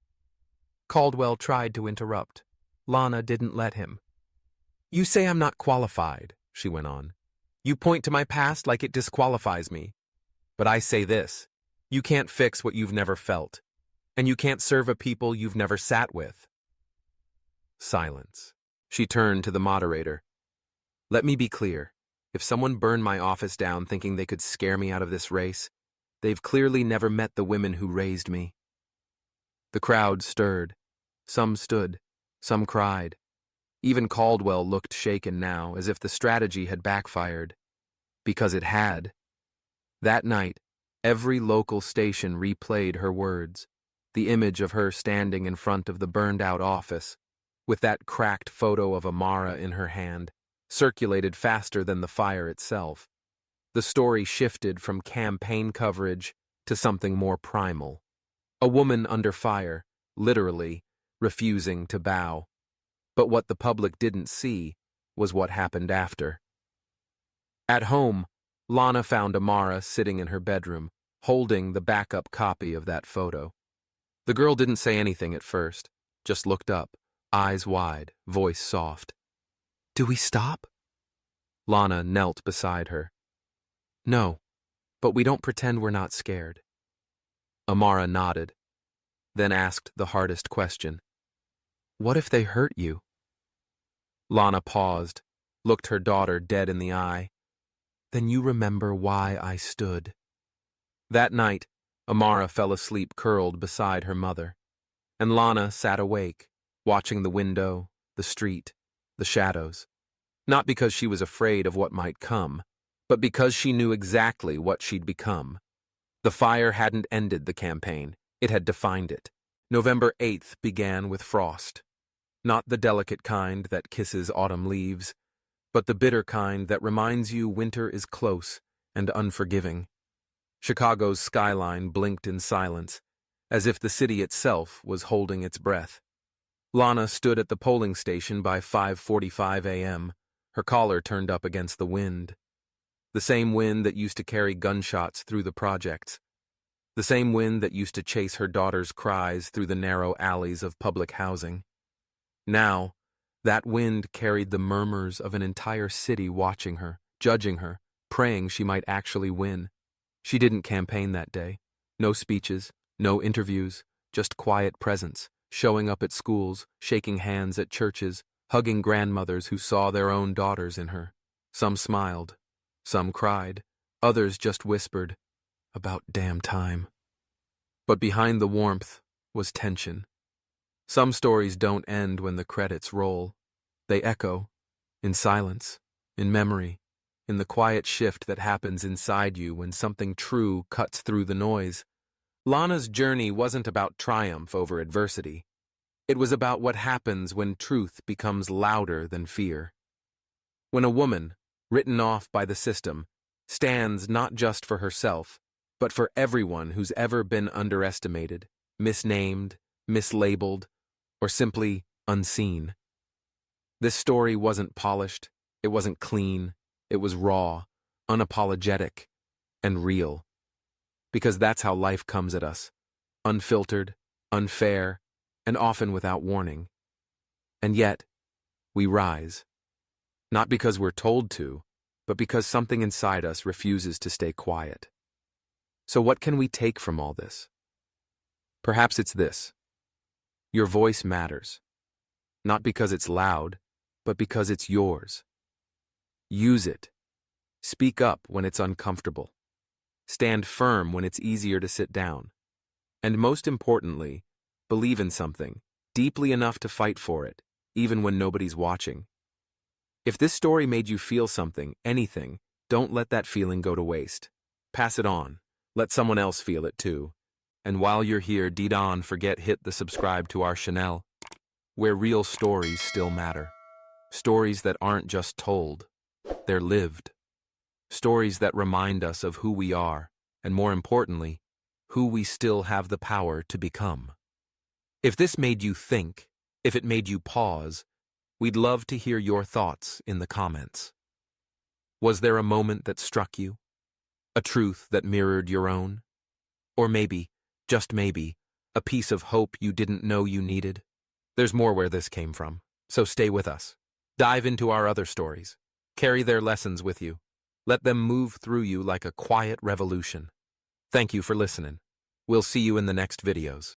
Caldwell tried to interrupt. Lana didn't let him. "You say I'm not qualified," she went on. "You point to my past like it disqualifies me. But I say this, you can't fix what you've never felt, and you can't serve a people you've never sat with." Silence. She turned to the moderator. "Let me be clear. If someone burned my office down thinking they could scare me out of this race, they've clearly never met the women who raised me." The crowd stirred. Some stood. Some cried. Even Caldwell looked shaken now, as if the strategy had backfired. Because it had. That night, every local station replayed her words, the image of her standing in front of the burned-out office, with that cracked photo of Amara in her hand, circulated faster than the fire itself. The story shifted from campaign coverage to something more primal. A woman under fire, literally, refusing to bow. But what the public didn't see was what happened after. At home, Lana found Amara sitting in her bedroom, holding the backup copy of that photo. The girl didn't say anything at first, just looked up, eyes wide, voice soft. "Do we stop?" Lana knelt beside her. "No, but we don't pretend we're not scared." Amara nodded, then asked the hardest question. "What if they hurt you?" Lana paused, looked her daughter dead in the eye. "Then you remember why I stood." That night, Amara fell asleep curled beside her mother, and Lana sat awake, watching the window, the street, the shadows. Not because she was afraid of what might come, but because she knew exactly what she'd become. The fire hadn't ended the campaign, it had defined it. November 8th began with frost. Not the delicate kind that kisses autumn leaves, but the bitter kind that reminds you winter is close and unforgiving. Chicago's skyline blinked in silence, as if the city itself was holding its breath. Lana stood at the polling station by 5:45 a.m., her collar turned up against the wind. The same wind that used to carry gunshots through the projects. The same wind that used to chase her daughter's cries through the narrow alleys of public housing. Now, that wind carried the murmurs of an entire city watching her, judging her, praying she might actually win. She didn't campaign that day. No speeches, no interviews, just quiet presence, showing up at schools, shaking hands at churches, hugging grandmothers who saw their own daughters in her. Some smiled, some cried, others just whispered, "About damn time." But behind the warmth was tension. Some stories don't end when the credits roll. They echo, in silence, in memory, in the quiet shift that happens inside you when something true cuts through the noise. Lana's journey wasn't about triumph over adversity. It was about what happens when truth becomes louder than fear. When a woman, written off by the system, stands not just for herself, but for everyone who's ever been underestimated, misnamed, mislabeled, or simply unseen. This story wasn't polished, it wasn't clean, it was raw, unapologetic, and real. Because that's how life comes at us, unfiltered, unfair, and often without warning. And yet, we rise. Not because we're told to, but because something inside us refuses to stay quiet. So what can we take from all this? Perhaps it's this. Your voice matters. Not because it's loud, but because it's yours. Use it. Speak up when it's uncomfortable. Stand firm when it's easier to sit down. And most importantly, believe in something, deeply enough to fight for it, even when nobody's watching. If this story made you feel something, anything, don't let that feeling go to waste. Pass it on. Let someone else feel it too. And while you're here, don't forget hit the subscribe to our channel, where real stories still matter. Stories that aren't just told, they're lived. Stories that remind us of who we are, and more importantly, who we still have the power to become. If this made you think, if it made you pause, we'd love to hear your thoughts in the comments. Was there a moment that struck you? A truth that mirrored your own? Or maybe, just maybe, a piece of hope you didn't know you needed? There's more where this came from, so stay with us. Dive into our other stories. Carry their lessons with you. Let them move through you like a quiet revolution. Thank you for listening. We'll see you in the next videos.